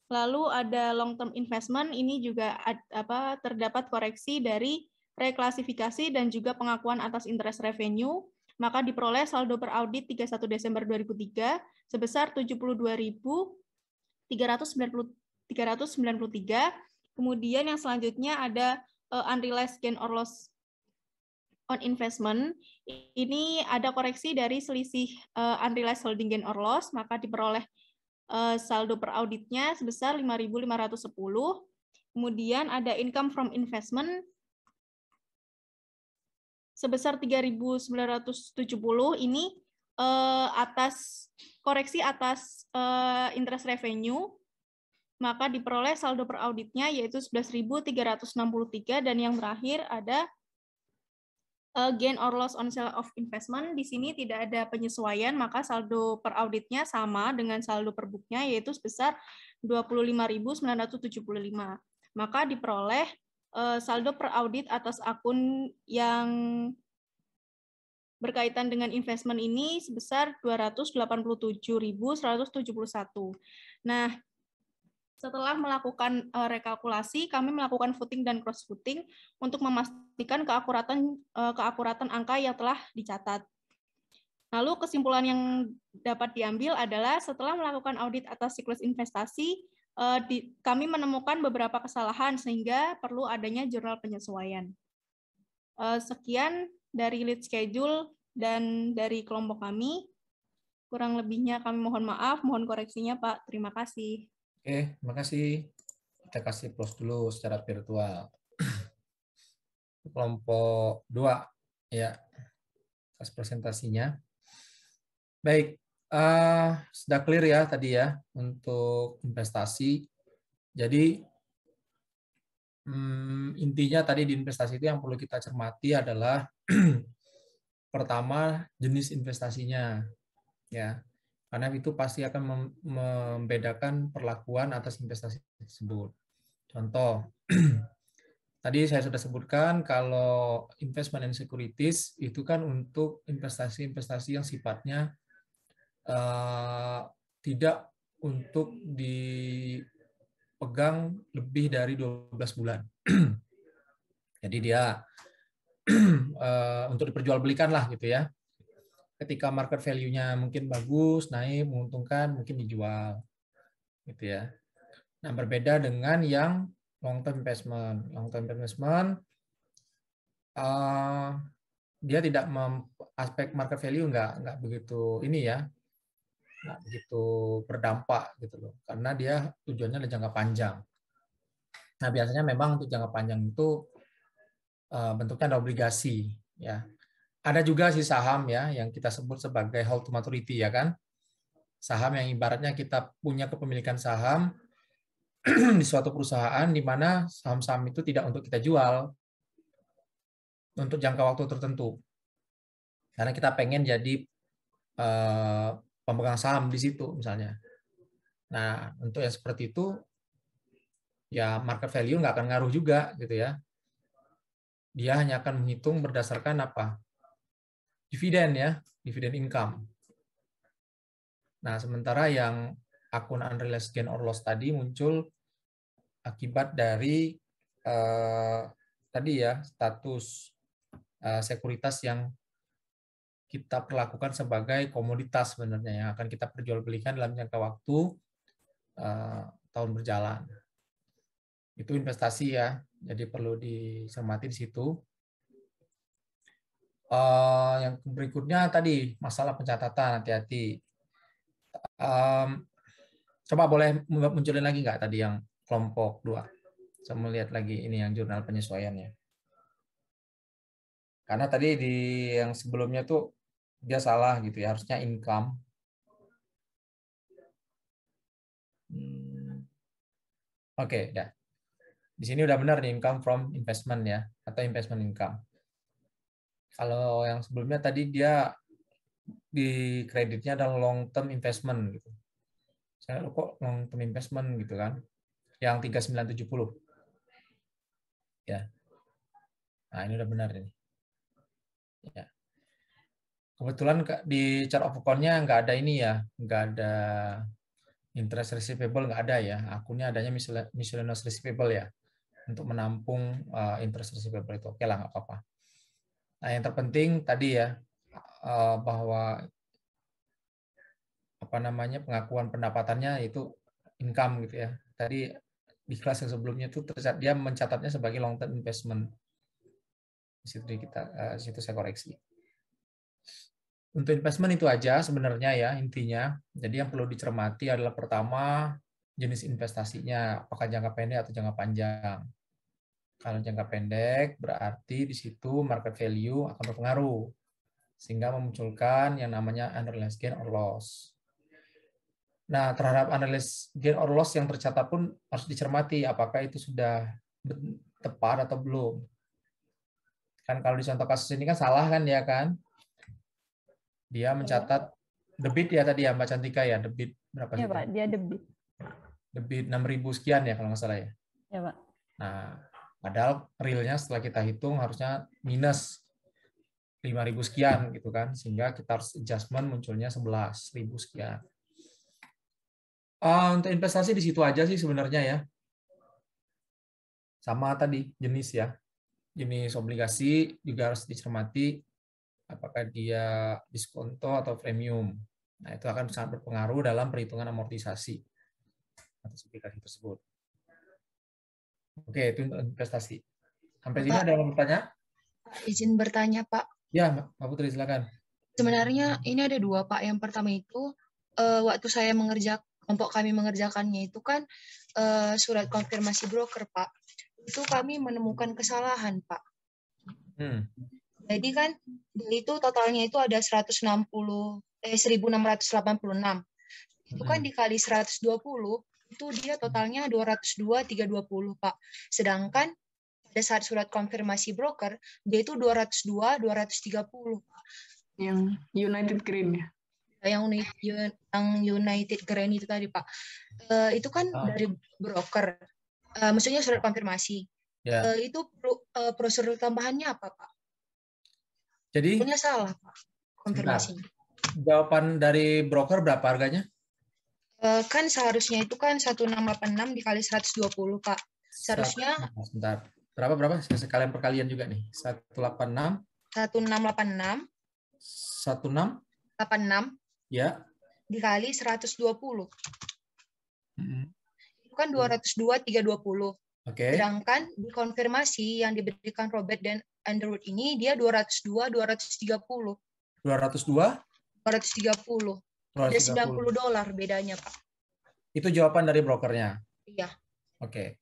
Lalu ada long term investment, ini juga terdapat koreksi dari reklasifikasi dan juga pengakuan atas interest revenue. Maka diperoleh saldo per audit 31 Desember 2003 sebesar 72.393. Kemudian yang selanjutnya ada unrealized gain or loss on investment. Ini ada koreksi dari selisih unrealized holding gain or loss, maka diperoleh saldo per auditnya sebesar 5.510. Kemudian ada income from investment sebesar 3.970, ini atas koreksi atas interest revenue, maka diperoleh saldo per auditnya yaitu 11.363, dan yang terakhir ada gain or loss on sale of investment, di sini tidak ada penyesuaian, maka saldo per auditnya sama dengan saldo per booknya, yaitu sebesar 25.975. Maka diperoleh saldo per audit atas akun yang berkaitan dengan investment ini sebesar 287.171. Nah, setelah melakukan rekalkulasi, kami melakukan footing dan cross footing untuk memastikan keakuratan angka yang telah dicatat. Lalu kesimpulan yang dapat diambil adalah setelah melakukan audit atas siklus investasi, kami menemukan beberapa kesalahan sehingga perlu adanya jurnal penyesuaian. Sekian dari lead schedule dan dari kelompok kami. Kurang lebihnya kami mohon maaf, mohon koreksinya Pak. Terima kasih. Oke, terima kasih. Kita kasih close dulu secara virtual. Kelompok 2, ya, atas presentasinya. Baik, sudah clear ya tadi ya untuk investasi. Jadi intinya tadi di investasi itu yang perlu kita cermati adalah pertama jenis investasinya, ya. Karena itu pasti akan membedakan perlakuan atas investasi tersebut. Contoh, tadi saya sudah sebutkan kalau investment and securities itu kan untuk investasi-investasi yang sifatnya tidak untuk dipegang lebih dari 12 bulan. Jadi dia untuk diperjualbelikan lah gitu ya. Ketika market value-nya mungkin bagus, naik, menguntungkan, mungkin dijual. Gitu ya. Nah, berbeda dengan yang long term investment. Long term investment, dia tidak aspek market value nggak begitu ini ya, nggak begitu berdampak gitu loh. Karena dia tujuannya adalah jangka panjang. Nah, biasanya memang untuk jangka panjang itu bentuknya ada obligasi ya. Ada juga sih saham ya yang kita sebut sebagai hold to maturity ya kan. Saham yang ibaratnya kita punya kepemilikan saham di suatu perusahaan di mana saham-saham itu tidak untuk kita jual untuk jangka waktu tertentu. Karena kita pengen jadi pemegang saham di situ misalnya. Nah, untuk yang seperti itu ya market value nggak akan ngaruh juga gitu ya. Dia hanya akan menghitung berdasarkan apa? Dividen ya, dividen income. Nah, sementara yang akun unrealized gain or loss tadi muncul akibat dari tadi ya status sekuritas yang kita perlakukan sebagai komoditas sebenarnya yang akan kita perjualbelikan dalam jangka waktu tahun berjalan. Itu investasi ya, jadi perlu dicermati di situ. Yang berikutnya tadi masalah pencatatan, hati-hati. Coba boleh munculin lagi nggak tadi yang kelompok 2? Saya mau lihat lagi ini yang jurnal penyesuaiannya. Karena tadi di yang sebelumnya tuh dia salah gitu ya, harusnya income. Oke, dah. Di sini udah benar nih income from investment ya, atau investment income. Kalau yang sebelumnya tadi dia di kreditnya adalah long term investment gitu. Saya kok long term investment gitu kan. Yang 3970. Ya. Nah, ini udah benar ini. Ya. Kebetulan di chart of account-nya nggak ada ini ya, nggak ada interest receivable, nggak ada ya. Akunnya adanya miscellaneous receivable ya, untuk menampung interest receivable itu. Oke lah, nggak apa-apa. Nah, yang terpenting tadi ya, bahwa apa namanya pengakuan pendapatannya itu income gitu ya. Tadi di kelas yang sebelumnya itu dia mencatatnya sebagai long term investment. Di situ saya koreksi. Untuk investment itu aja sebenarnya ya intinya. Jadi yang perlu dicermati adalah pertama jenis investasinya, apakah jangka pendek atau jangka panjang. Kalau jangka pendek berarti di situ market value akan berpengaruh sehingga memunculkan yang namanya unrealized gain or loss. Nah, terhadap unrealized gain or loss yang tercatat pun harus dicermati apakah itu sudah tepat atau belum. Kan kalau di contoh kasus ini kan salah kan dia kan? Dia mencatat debit ya tadi ya Mbak Cantika ya, debit berapa Iya sih? Pak, dia debit. Debit 6.000 sekian ya kalau nggak salah ya. Ya Pak. Nah, padahal realnya setelah kita hitung harusnya minus 5.000 sekian gitu kan, sehingga kita harus adjustment munculnya 11.000 sekian. Untuk investasi di situ aja sih sebenarnya ya. Sama tadi jenis ya. Jenis obligasi juga harus dicermati apakah dia diskonto atau premium. Nah, itu akan sangat berpengaruh dalam perhitungan amortisasi atas obligasi tersebut. Oke, itu investasi. Sampai sini Pak, ada yang mau bertanya? izin bertanya, Pak. Ya, Mbak Putri, silakan. Sebenarnya ini ada dua, Pak. Yang pertama itu, waktu saya kelompok kami mengerjakannya itu kan surat konfirmasi broker, Pak. Itu kami menemukan kesalahan, Pak. Jadi kan itu totalnya itu ada 1686. Itu kan dikali 120, itu dia totalnya 202.320, Pak. Sedangkan pada saat surat konfirmasi broker, dia itu 202.230, Pak. Yang United Green ya? Yang United Green itu tadi, Pak. Itu kan dari broker. Maksudnya surat konfirmasi. Ya. Itu prosedur tambahannya apa, Pak? Jadi Punya salah, Pak, konfirmasinya. Jawaban dari broker berapa harganya? Kan seharusnya itu kan 1686 dikali 120, Pak. Seharusnya sebentar. Berapa? Sekalian perkalian juga nih. 186 1686 86 ya dikali 120. Itu kan 202.320. Sedangkan di konfirmasi yang diberikan Robert dan Underwood ini dia 202.230. 230. Ada $90 bedanya, Pak. Itu jawaban dari brokernya. Iya. Oke.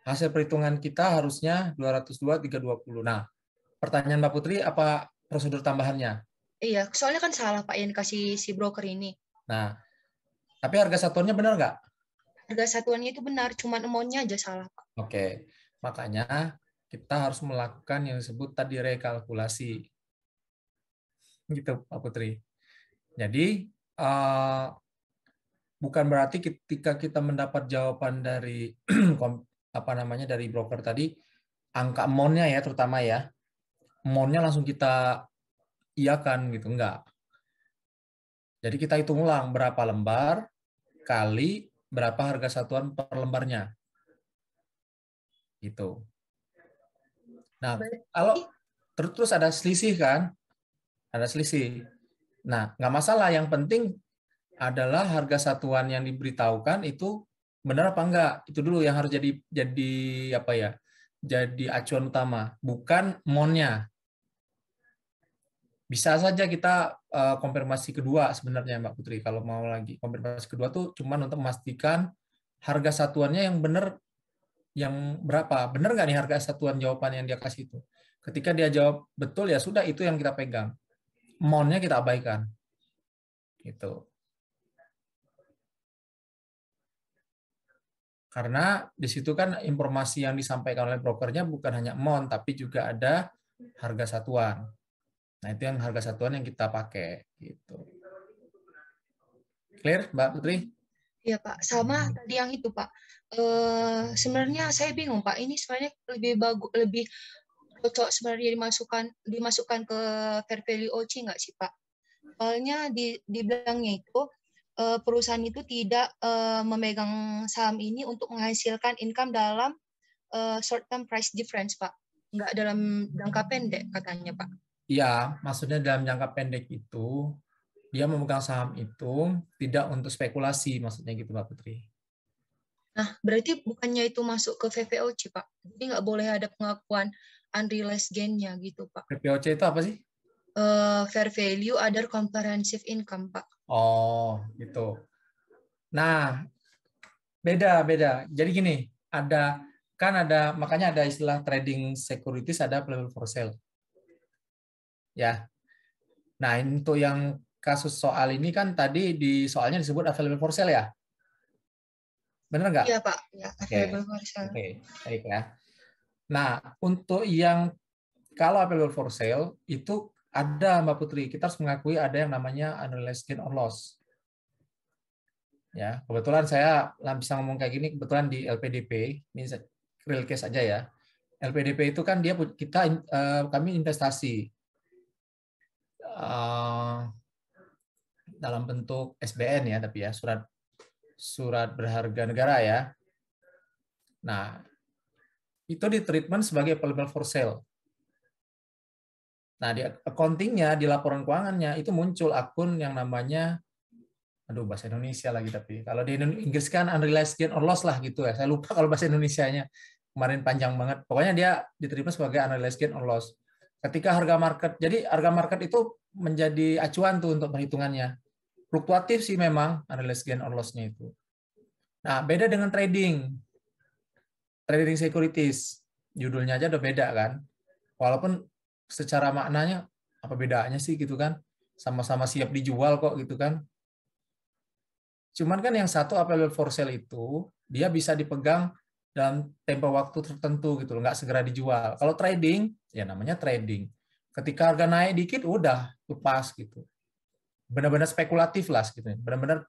Hasil perhitungan kita harusnya 202.320. Nah, pertanyaan Mbak Putri, apa prosedur tambahannya? Iya, soalnya kan salah, Pak, yang dikasih si broker ini. Nah, tapi harga satuannya benar nggak? Harga satuannya itu benar, cuma amount-nya aja salah, Pak. Oke. Makanya kita harus melakukan yang disebut tadi rekalkulasi. Gitu, Pak Putri. Jadi, bukan berarti ketika kita mendapat jawaban dari dari broker tadi, angka amount-nya ya terutama ya, amount-nya langsung kita iakan gitu, enggak. Jadi kita hitung ulang berapa lembar kali berapa harga satuan per lembarnya. Gitu. Nah, kalau terus ada selisih kan? Ada selisih. Nah, nggak masalah, yang penting adalah harga satuan yang diberitahukan itu benar apa enggak. Itu dulu yang harus jadi apa ya? Jadi acuan utama, bukan monnya. Bisa saja kita konfirmasi kedua sebenarnya Mbak Putri, kalau mau lagi. Konfirmasi kedua tuh cuman untuk memastikan harga satuannya yang benar, yang berapa. Benar nggak nih harga satuan jawaban yang dia kasih itu. Ketika dia jawab betul, ya sudah, itu yang kita pegang. Monnya kita abaikan. Gitu. Karena di situ kan informasi yang disampaikan oleh brokernya bukan hanya amount, tapi juga ada harga satuan. Nah, itu yang harga satuan yang kita pakai. Gitu. Clear, Mbak Putri? Iya, Pak. Sama tadi yang itu, Pak. Sebenarnya saya bingung, Pak. Ini sebenarnya lebih cocok sebenarnya dimasukkan ke fair value OC nggak sih, Pak? Soalnya dibilangnya itu perusahaan itu tidak memegang saham ini untuk menghasilkan income dalam short term price difference, Pak. Nggak dalam jangka pendek katanya, Pak. Iya, maksudnya dalam jangka pendek itu dia memegang saham itu tidak untuk spekulasi, maksudnya gitu, Mbak Putri. Nah, berarti bukannya itu masuk ke VVOC, Pak? Jadi nggak boleh ada pengakuan unrealized gain-nya gitu, Pak. VVOC itu apa sih? Fair value other comprehensive income, Pak. Oh, gitu. Nah, beda. Jadi gini, makanya ada istilah trading securities, ada available for sale. Ya. Nah, untuk yang kasus soal ini kan tadi di soalnya disebut available for sale ya? Benar nggak? Iya, Pak. Ya, available for sale. Oke, baik ya. Nah, untuk yang kalau available for sale itu ada, Mbak Putri, kita harus mengakui ada yang namanya unrealized gain or loss. Ya, kebetulan saya bisa ngomong kayak gini kebetulan di LPDP, ini real case aja ya. LPDP itu kan kami investasi dalam bentuk SBN ya, tapi ya surat berharga negara ya. Nah, itu di treatment sebagai available for sale. Nah, di accounting-nya, di laporan keuangannya, itu muncul akun yang namanya, aduh bahasa Indonesia lagi tapi, kalau di Inggris kan unrealized gain or loss lah gitu ya, saya lupa kalau bahasa Indonesianya, kemarin panjang banget. Pokoknya dia diterima sebagai unrealized gain or loss. Ketika harga market, jadi harga market itu menjadi acuan tuh untuk perhitungannya. Fluktuatif sih memang unrealized gain or loss-nya itu. Nah, beda dengan trading securities, judulnya aja udah beda kan. Walaupun secara maknanya apa bedanya sih gitu kan, sama-sama siap dijual kok gitu kan. Cuman kan yang satu available for sale itu dia bisa dipegang dalam tempo waktu tertentu gitu loh, nggak segera dijual. Kalau trading ya namanya trading, ketika harga naik dikit udah lepas gitu, benar-benar spekulatif lah gitu, benar-benar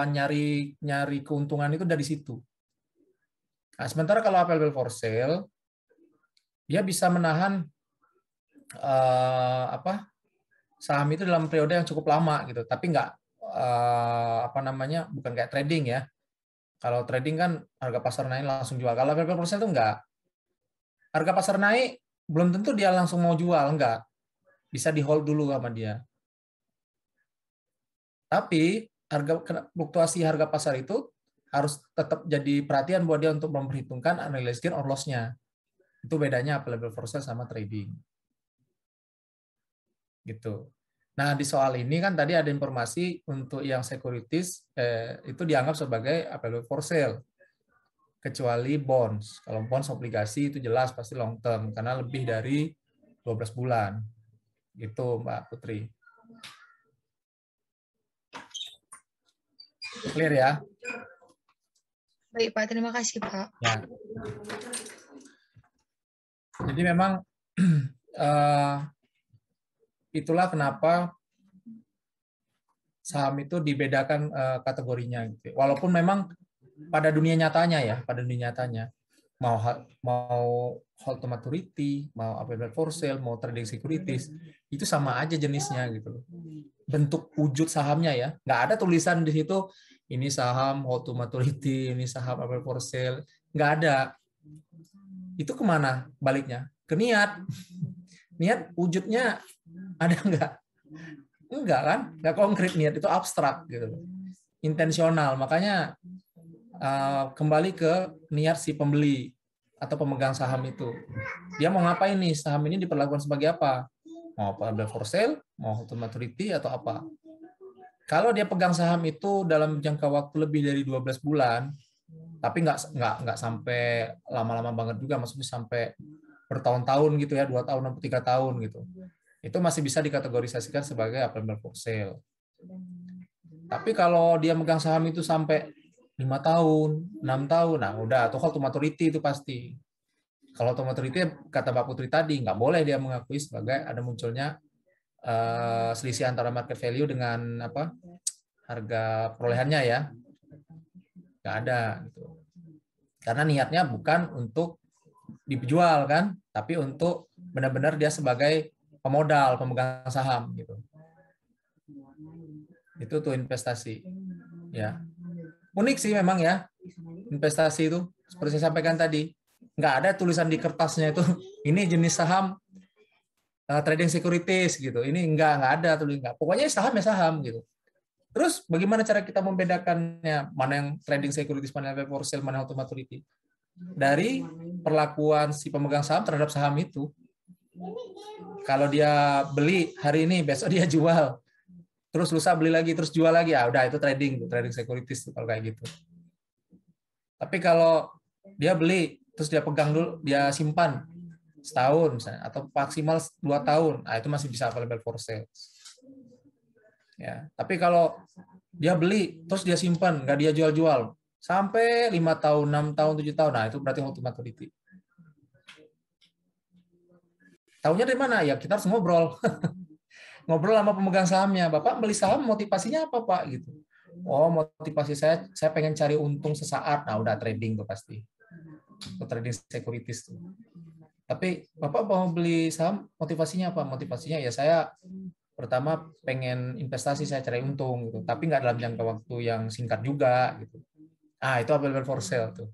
nyari keuntungan itu dari situ. Nah, sementara kalau available for sale dia bisa menahan saham itu dalam periode yang cukup lama gitu, tapi nggak bukan kayak trading ya. Kalau trading kan harga pasar naik langsung jual. Kalau available for sale itu enggak. Harga pasar naik belum tentu dia langsung mau jual, enggak. Bisa di hold dulu sama dia. Tapi fluktuasi harga pasar itu harus tetap jadi perhatian buat dia untuk memperhitungkan unrealized gain or loss-nya. Itu bedanya available for sale sama trading. Gitu. Nah, di soal ini kan tadi ada informasi untuk yang securities itu dianggap sebagai available for sale. Kecuali bonds. Kalau bonds obligasi itu jelas pasti long term karena lebih dari 12 bulan. Gitu, Mbak Putri. Clear ya? Baik, Pak. Terima kasih, Pak. Ya. Jadi memang itulah kenapa saham itu dibedakan kategorinya. Gitu. Walaupun memang pada dunia nyatanya mau hold to maturity, mau available for sale, mau trading securities, itu sama aja jenisnya gitu. Bentuk wujud sahamnya ya, nggak ada tulisan di situ ini saham hold to maturity, ini saham available for sale, nggak ada. Itu kemana baliknya? Ke niat. Niat wujudnya ada nggak? Enggak kan? Nggak konkret, niat itu abstrak gitu. Intensional. Makanya kembali ke niat si pembeli atau pemegang saham itu. Dia mau ngapain nih? Saham ini diperlakukan sebagai apa? Mau available for sale, mau hold to maturity atau apa? Kalau dia pegang saham itu dalam jangka waktu lebih dari 12 bulan, tapi nggak sampai lama-lama banget juga, maksudnya sampai bertahun-tahun gitu ya, 2 tahun atau 3 tahun gitu. Itu masih bisa dikategorisasikan sebagai available for sale. Tapi kalau dia megang saham itu sampai 5 tahun, 6 tahun, nah udah, atau hold to maturity itu pasti. Kalau hold to maturity, kata Mbak Putri tadi, nggak boleh dia mengakui sebagai ada munculnya selisih antara market value dengan harga perolehannya ya. Nggak ada. Gitu. Karena niatnya bukan untuk dijual kan, tapi untuk benar-benar dia sebagai pemodal, pemegang saham gitu. Itu tuh investasi. Ya. Unik sih memang ya, investasi itu. Seperti saya sampaikan tadi, nggak ada tulisan di kertasnya itu, ini jenis saham trading securities gitu. Ini nggak ada tulis, nggak. Pokoknya saham ya saham gitu. Terus bagaimana cara kita membedakannya, mana yang trading securities, mana yang for sale, mana hold to maturity? Dari perlakuan si pemegang saham terhadap saham itu. Kalau dia beli hari ini, besok dia jual. Terus lusa beli lagi, terus jual lagi, ya udah itu trading securities kalau kayak gitu. Tapi kalau dia beli, terus dia pegang dulu, dia simpan setahun misalnya, atau maksimal 2 tahun, nah itu masih bisa available for sale. Ya, tapi kalau dia beli, terus dia simpan, nggak dia jual-jual, sampai 5 tahun, 6 tahun, 7 tahun, nah itu berarti hold to maturity. Tahunya dari mana? Ya kita harus ngobrol. Ngobrol sama pemegang sahamnya. Bapak beli saham motivasinya apa, Pak? Gitu. Oh, motivasi saya pengen cari untung sesaat. Nah, udah trading tuh pasti. Trading securities tuh. Tapi Bapak mau beli saham, motivasinya apa? Motivasinya ya saya pertama pengen investasi, saya cari untung gitu. Tapi nggak dalam jangka waktu yang singkat juga gitu. Ah, itu available for sale tuh.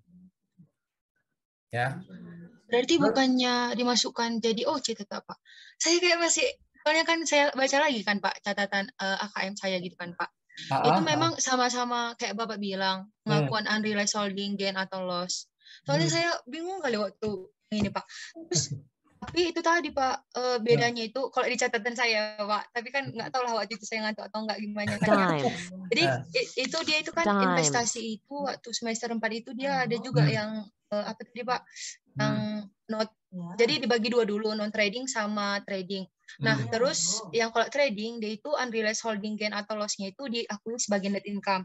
Ya. Berarti bukannya dimasukkan jadi OC tetap, Pak. Saya kayak masih, soalnya kan saya baca lagi kan Pak, catatan AKM saya gitu kan Pak. Itu memang sama-sama kayak Bapak bilang, pengakuan unrealized holding gain atau loss. Soalnya saya bingung kali waktu ini Pak. Terus, tapi itu tadi Pak, bedanya itu kalau di catatan saya Pak, tapi kan nggak tahu lah waktu itu saya ngantuk atau nggak gimana kan. Jadi itu dia itu kan investasi itu waktu semester 4 itu dia ada juga yang apa tadi Pak, yang jadi dibagi dua dulu, non trading sama trading. Nah terus yang kalau trading dia itu unrealized holding gain atau loss-nya itu diakui sebagai net income.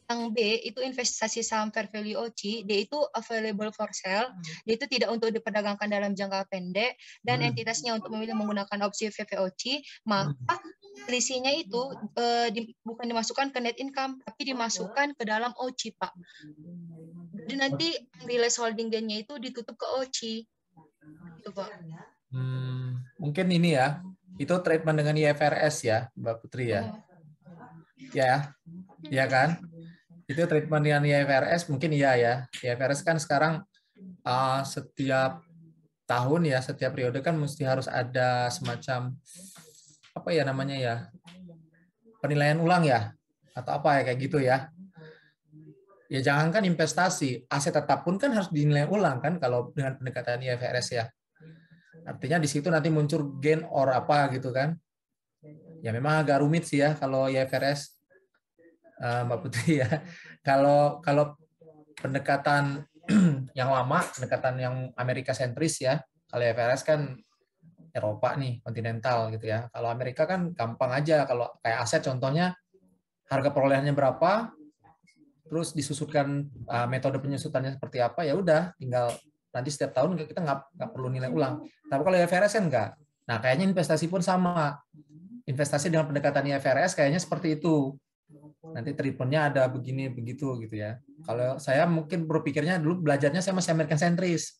Yang B itu investasi saham fair value OC, dia itu available for sale, dia itu tidak untuk diperdagangkan dalam jangka pendek, dan entitasnya untuk memilih menggunakan opsi VVOC, maka selisihnya itu bukan dimasukkan ke net income, tapi dimasukkan ke dalam OC, Pak. Jadi nanti realized holding gain-nya itu ditutup ke OC. Gitu, Pak. Mungkin ini ya, itu treatment dengan IFRS ya, Mbak Putri ya. Ya kan? Itu treatment dengan IFRS mungkin iya ya. IFRS kan sekarang setiap tahun ya, setiap periode kan mesti harus ada semacam apa ya namanya ya, penilaian ulang ya, atau apa ya kayak gitu ya. Ya jangankan investasi, aset tetap pun kan harus dinilai ulang kan kalau dengan pendekatan IFRS ya. Artinya di situ nanti muncul gain or apa gitu kan. Ya memang agak rumit sih ya kalau IFRS. Mbak Putri ya. Kalau pendekatan yang lama, pendekatan yang Amerika sentris ya. Kalau IFRS kan Eropa nih, kontinental gitu ya. Kalau Amerika kan gampang aja. Kalau kayak aset contohnya harga perolehannya berapa, terus disusutkan metode penyusutannya seperti apa, ya udah tinggal nanti setiap tahun kita nggak perlu nilai ulang. Tapi kalau IFRS kan enggak. Nah kayaknya investasi pun sama. Investasi dengan pendekatan IFRS kayaknya seperti itu. Nanti treatmentnya ada begini begitu gitu ya. Kalau saya mungkin berpikirnya dulu belajarnya saya masih American sentris,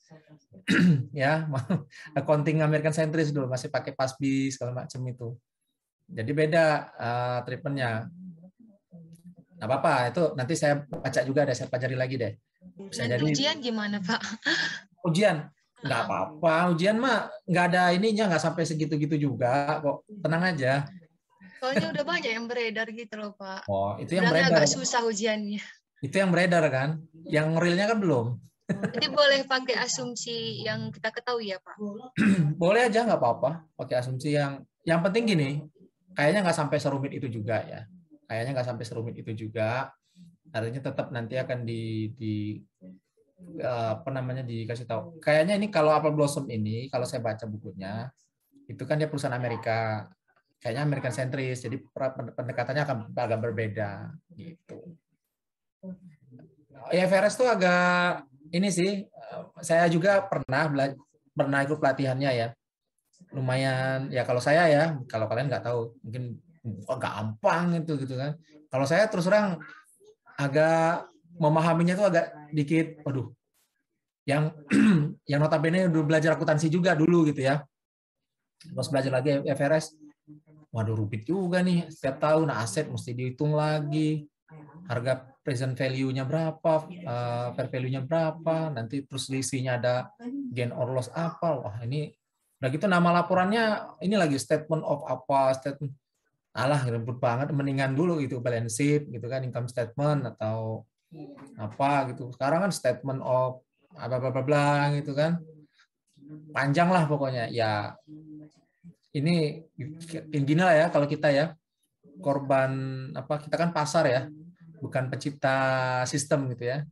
ya accounting American sentris dulu masih pakai PASB segala macam itu. Jadi beda treatmentnya. Nah apa itu nanti saya baca juga deh, saya pelajari lagi deh. Bisa jadi. Ujian gimana Pak? Ujian nggak apa-apa, ujian mah nggak ada ininya, nggak sampai segitu-gitu juga kok, tenang aja. Soalnya udah banyak yang beredar gitu loh Pak. Oh, itu yang beredar. Agak susah ujiannya. Itu yang beredar kan? Yang realnya kan belum. Jadi boleh pakai asumsi yang kita ketahui ya Pak? Boleh aja, nggak apa-apa. Pakai asumsi yang penting gini, kayaknya nggak sampai serumit itu juga ya. Kayaknya nggak sampai serumit itu juga. Artinya tetap nanti akan apa namanya dikasih tahu. Kayaknya ini kalau Apple Blossom ini, kalau saya baca bukunya, itu kan dia perusahaan Amerika. Kayaknya American sentris, jadi pendekatannya akan agak berbeda gitu. IFRS tuh agak ini sih, saya juga pernah ikut pelatihannya ya, lumayan ya kalau saya ya, kalau kalian nggak tahu mungkin gampang itu gitu kan. Kalau saya terus terang agak memahaminya tuh agak dikit, waduh, yang notabene udah belajar akuntansi juga dulu gitu ya, terus belajar lagi IFRS. Waduh, rumit juga nih. Setiap tahun aset mesti dihitung lagi. Harga present value-nya berapa, fair value-nya berapa, nanti terus isinya ada gain or loss apa. Wah, ini udah gitu nama laporannya ini lagi statement of apa, statement. Alah, ribet banget, mendingan dulu gitu balance sheet gitu kan, income statement atau apa gitu. Sekarang kan statement of apa bla gitu kan. Panjang lah pokoknya. Ya ini gini lah ya kalau kita ya korban apa, kita kan pasar ya, bukan pencipta sistem gitu ya.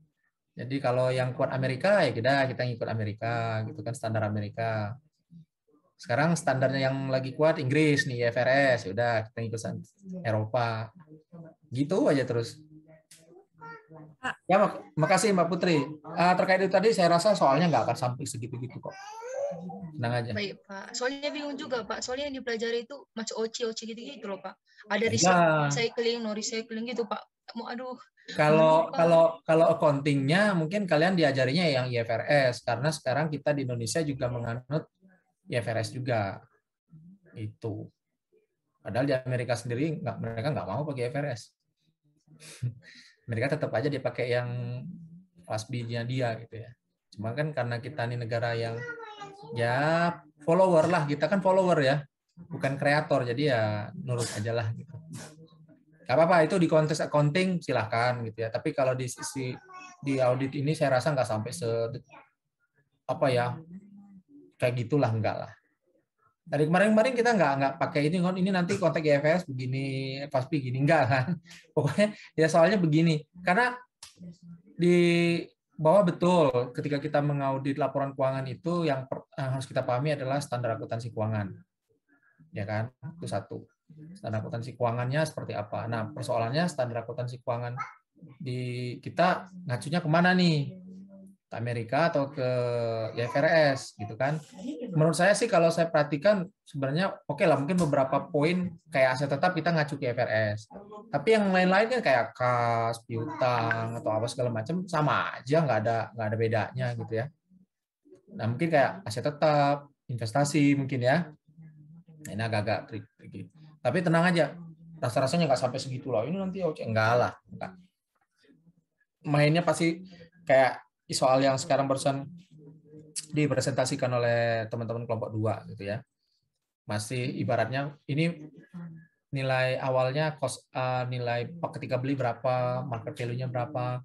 Jadi kalau yang kuat Amerika ya kita ngikut Amerika gitu kan, standar Amerika. Sekarang standarnya yang lagi kuat Inggris nih IFRS, ya udah kita ngikut Eropa. Gitu aja terus. Ya makasih Mbak Putri. Terkait itu tadi saya rasa soalnya nggak akan sampai segitu-gitu kok. Tenang aja. Baik, Pak. Soalnya bingung juga, Pak. Soalnya yang dipelajari itu macam OC gitu-gitu loh, Pak. Ada recycling, no recycling gitu, Pak. Mau aduh. Kalau accounting-nya mungkin kalian diajarinya yang IFRS karena sekarang kita di Indonesia juga menganut IFRS juga. Itu. Padahal di Amerika sendiri mereka nggak mau pakai IFRS. Mereka tetap aja dipakai yang kelas B-nya dia gitu ya. Cuma kan karena kita ini negara yang ya follower lah, kita kan follower ya, bukan kreator, jadi ya nurut aja lah gitu. Gak apa-apa, itu di kontes accounting silahkan gitu ya. Tapi kalau di sisi di audit ini saya rasa nggak sampai apa ya kayak gitulah, enggak lah. Dari kemarin kita nggak pakai ini nanti konteks IFRS begini, pasti gini, enggak kan. Pokoknya ya soalnya begini, karena di bawah betul ketika kita mengaudit laporan keuangan itu yang harus kita pahami adalah standar akuntansi keuangan. Ya kan? Itu satu. Standar akuntansi keuangannya seperti apa. Nah, persoalannya standar akuntansi keuangan di kita ngacunya kemana nih? Ke Amerika atau ke IFRS gitu kan. Menurut saya sih kalau saya perhatikan sebenarnya oke lah, mungkin beberapa poin kayak aset tetap kita ngacu ke IFRS. Tapi yang lain-lain kan kayak kas, piutang atau apa segala macam sama aja, nggak ada bedanya gitu ya. Nah, mungkin kayak aset tetap, investasi mungkin ya. Nah, ini agak-agak tricky. Tapi tenang aja, rasa-rasanya nggak sampai segitu lah. Ini nanti enggak lah. Enggak. Mainnya pasti kayak soal yang sekarang barusan dipresentasikan oleh teman-teman kelompok 2 gitu ya. Masih ibaratnya ini nilai awalnya nilai ketika beli berapa, market value-nya berapa,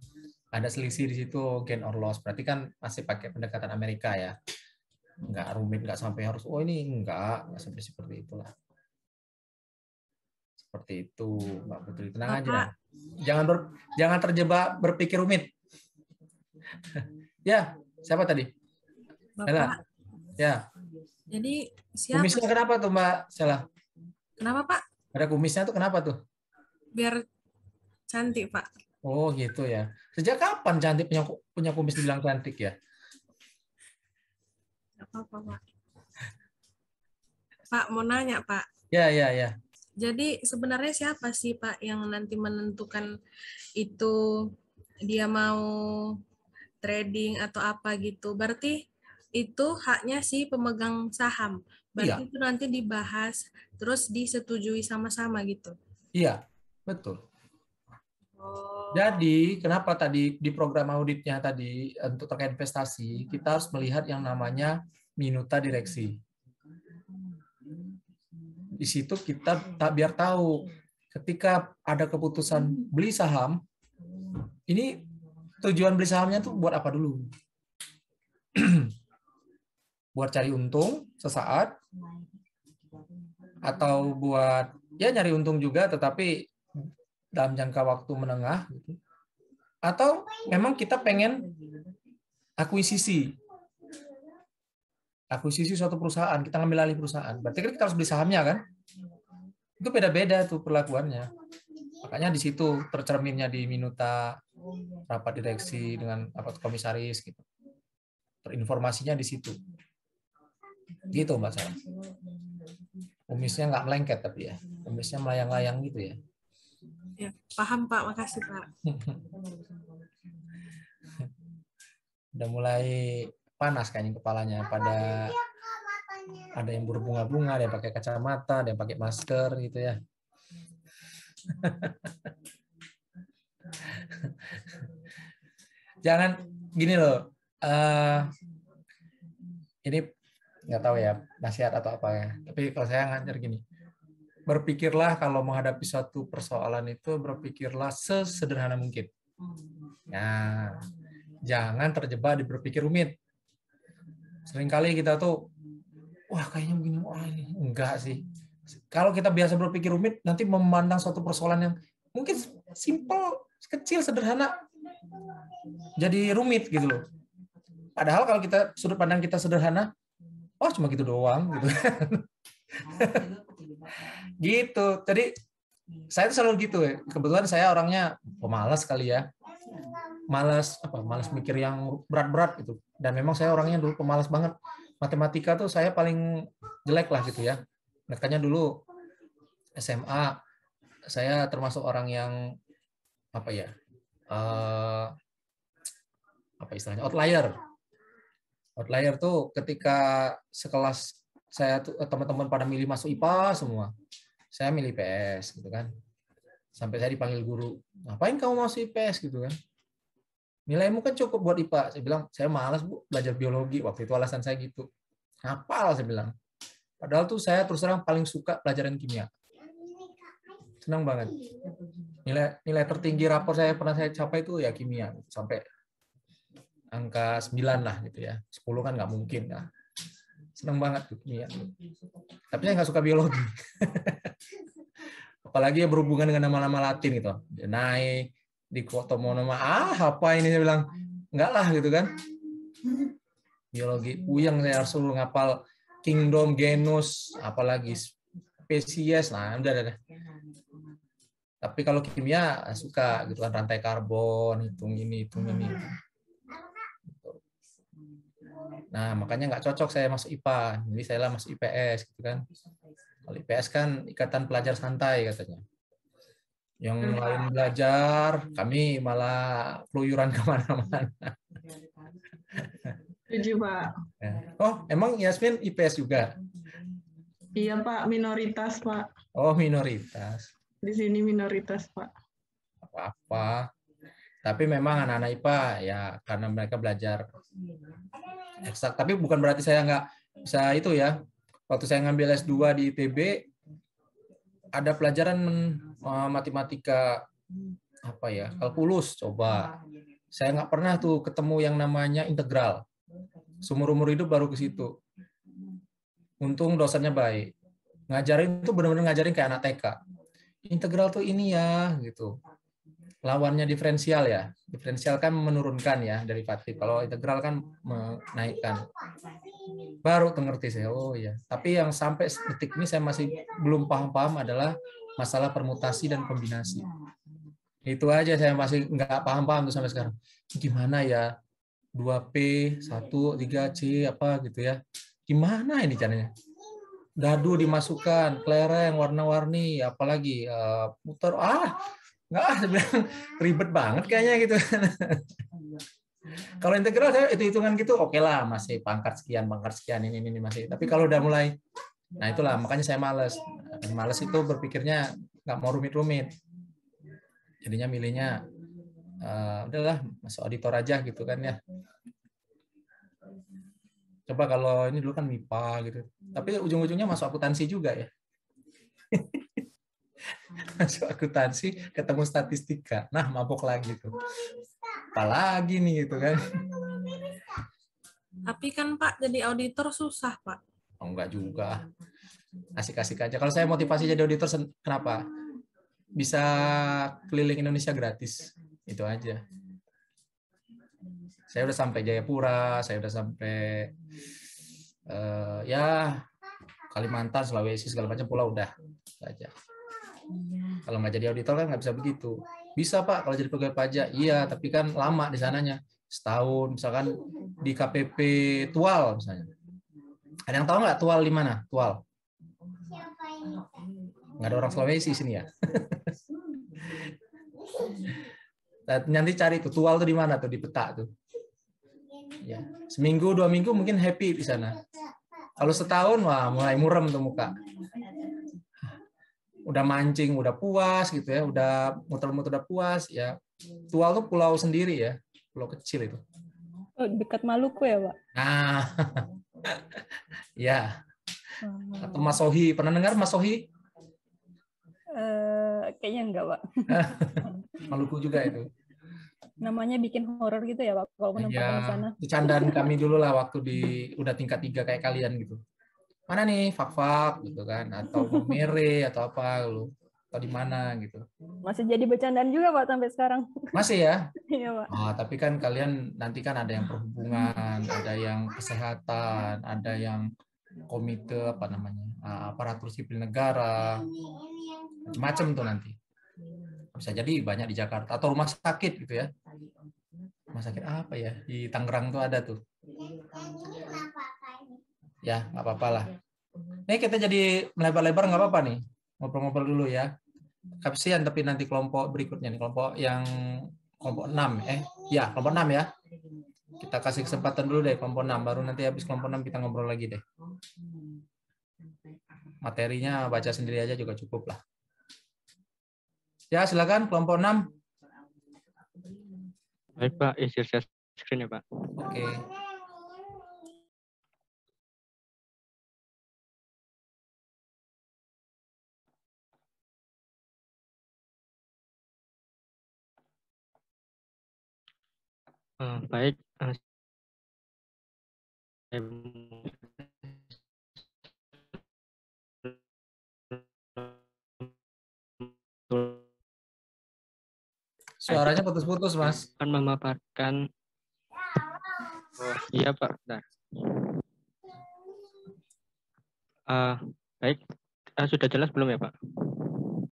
ada selisih di situ gain or loss. Berarti kan masih pakai pendekatan Amerika ya. Enggak rumit, enggak sampai harus ini enggak sampai seperti itulah. Seperti itu, Mbak Putri. Tenang aja. Jangan terjebak berpikir rumit. Ya, siapa tadi? Bapak. Sela. Ya. Jadi siapa? Kumisnya kenapa tuh, Mbak Sela? Kenapa, Pak? Ada kumisnya tuh kenapa tuh? Biar cantik, Pak. Oh, gitu ya. Sejak kapan cantik punya kumis dibilang cantik ya? Gak apa-apa, Pak. Pak, mau nanya, Pak. Ya. Jadi sebenarnya siapa sih, Pak, yang nanti menentukan itu dia mau trading atau apa gitu? Berarti itu haknya si pemegang saham. Berarti itu nanti dibahas, terus disetujui sama-sama gitu? Iya, betul. Jadi, kenapa tadi di program auditnya tadi untuk terkait investasi, kita harus melihat yang namanya minuta direksi. Di situ kita biar tahu ketika ada keputusan beli saham, ini tujuan beli sahamnya tuh buat apa dulu? Buat cari untung sesaat, atau buat ya nyari untung juga tetapi dalam jangka waktu menengah gitu. Atau memang kita pengen akuisisi suatu perusahaan, kita ngambil alih perusahaan. Berarti kan kita harus beli sahamnya kan? Itu beda-beda tuh perlakuannya. Makanya di situ tercerminnya di minuta rapat direksi dengan rapat komisaris gitu. Terinformasinya di situ. Gitu Mbak Sarah. Kumisnya nggak melengket tapi ya. Kumisnya melayang-layang gitu ya. Ya, paham Pak, makasih Pak. Udah mulai panas kayaknya kepalanya, pada ada yang berbunga-bunga, ada yang pakai kacamata, ada yang pakai masker gitu ya. Jangan gini loh, ini nggak tahu ya nasihat atau apa ya, tapi kalau saya ngajar gini, berpikirlah kalau menghadapi suatu persoalan itu berpikirlah sesederhana mungkin. Nah, jangan terjebak di berpikir rumit. Seringkali kita tuh, wah kayaknya begini, wah ini enggak sih. Kalau kita biasa berpikir rumit, nanti memandang suatu persoalan yang mungkin simpel, kecil, sederhana, jadi rumit gitu loh. Padahal kalau kita sudut pandang kita sederhana, wah cuma gitu doang gitu. Gitu. Jadi saya tuh selalu gitu ya. Kebetulan saya orangnya pemalas kali ya. Malas mikir yang berat-berat gitu. Dan memang saya orangnya dulu pemalas banget. matematika tuh saya paling jelek lah gitu ya. Makanya dulu SMA saya termasuk orang yang apa ya, apa istilahnya, outlier. Outlier tuh ketika sekelas saya tuh teman-teman pada milih masuk IPA semua, saya milih IPS gitu kan. Sampai saya dipanggil guru, ngapain kamu masuk IPS gitu kan? Nilaimu kan cukup buat IPA. Saya bilang, saya malas Bu belajar biologi. Waktu itu alasan saya gitu. Hafal saya bilang. Padahal tuh saya terus terang paling suka pelajaran kimia. Senang banget. Nilai tertinggi rapor saya pernah saya capai itu ya kimia. Sampai angka 9 lah gitu ya. 10 kan nggak mungkin lah. Senang banget tuh kimia. Tapi saya nggak suka biologi. Apalagi ya berhubungan dengan nama-nama Latin gitu. Naik di kotomonoma, apa ini, saya bilang enggak lah gitu kan. Biologi puyeng, saya harus suruh ngapal kingdom, genus, apalagi spesies, nah udah. Tapi kalau kimia suka gitu kan, rantai karbon, hitung ini. Nah makanya nggak cocok saya masuk IPA, jadi saya lah masuk IPS gitu kan. Kalau IPS kan ikatan pelajar santai katanya. Yang lain belajar, kami malah keluyuran kemana-mana. Setuju, Pak. Oh, emang Yasmin IPS juga? Iya, Pak. Minoritas, Pak. Oh, minoritas. Di sini minoritas, Pak. Apa-apa. Tapi memang anak-anak IPA, ya karena mereka belajar eksak. Tapi bukan berarti saya nggak bisa itu ya. Waktu saya ngambil S2 di ITB, ada pelajaran matematika apa ya, kalkulus, coba saya nggak pernah tuh ketemu yang namanya integral, seumur-umur hidup baru ke situ. Untung dosennya baik, ngajarin tuh benar-benar ngajarin kayak anak TK. Integral tuh ini ya gitu, lawannya diferensial ya, diferensial kan menurunkan ya derivatif, kalau integral kan menaikkan. Baru ngerti saya, oh ya. Tapi yang sampai detik ini saya masih belum paham-paham adalah masalah permutasi dan kombinasi. Itu aja saya masih nggak paham-paham tuh sampai sekarang. Gimana ya 2P, 1, 3C apa gitu ya. Gimana ini caranya? Dadu dimasukkan, kelereng warna-warni, apalagi muter, nggak, saya bilang ribet banget kayaknya gitu. Kalau integral saya hitung-hitungan gitu oke lah, masih pangkat sekian ini masih. Tapi kalau udah mulai, nah itulah makanya saya malas. Malas itu berpikirnya nggak mau rumit-rumit. Jadinya milihnya udahlah masuk auditor aja gitu kan ya. Coba kalau ini dulu kan MIPA gitu. Tapi ujung-ujungnya masuk akuntansi juga ya. Masuk akuntansi ketemu statistika. Nah, mabok lagi tuh. Apalagi nih gitu kan. Tapi kan Pak jadi auditor susah Pak. Oh, enggak juga. Asik-asik aja. Kalau saya motivasi jadi auditor kenapa? Bisa keliling Indonesia gratis. Itu aja. Saya udah sampai Jayapura, saya udah sampai ya Kalimantan, Sulawesi segala macam pulau udah aja. Kalau nggak jadi auditor kan nggak bisa begitu. Bisa Pak kalau jadi pegawai pajak, iya, tapi kan lama di sananya, setahun, misalkan di KPP Tual misalnya. Ada yang tahu nggak Tual di mana? Tual? Nggak ada orang Sulawesi sini ya. Nanti cari tuh Tual tuh di mana tuh di peta tuh. Ya, seminggu 2 minggu mungkin happy di sana. Kalau setahun wah mulai muram tuh muka. Udah mancing, udah puas gitu ya, udah muter-muter udah puas ya. Tual tuh pulau sendiri ya, pulau kecil itu. Oh, dekat Maluku ya, Pak? Nah, ya. Atau Masohi, pernah dengar Masohi? Kayaknya enggak, Pak. Maluku juga itu. Namanya bikin horor gitu ya, Pak, kalau penempatan di sana. Itu candaan kami dulu lah waktu udah tingkat 3 kayak kalian gitu. Mana nih fak-fak gitu kan, atau mere atau apa lu, atau di mana gitu. Masih jadi bercandaan juga Pak sampai sekarang. Masih ya? Iya Pak. Tapi kan kalian nanti kan ada yang perhubungan, ada yang kesehatan, ada yang komite apa namanya, aparatur sipil negara, macam-macam tuh nanti. Bisa jadi banyak di Jakarta atau rumah sakit gitu ya. Rumah sakit apa ya di Tangerang tuh ada tuh. Ya, nggak apa-apa lah. Ini kita jadi melebar-lebar nggak apa-apa nih. Ngobrol-ngobrol dulu ya. Kasihan tapi nanti kelompok berikutnya nih, kelompok 6. Ya, kelompok 6 ya. Kita kasih kesempatan dulu deh kelompok 6, baru nanti habis kelompok 6 kita ngobrol lagi deh. Materinya baca sendiri aja juga cukup lah. Ya, silakan kelompok 6. Baik Pak, share screen ya Pak. Oke. Baik, Suaranya putus-putus, Mas. akan memaparkan. Oh, iya Pak, bentar. Baik, sudah jelas belum ya Pak?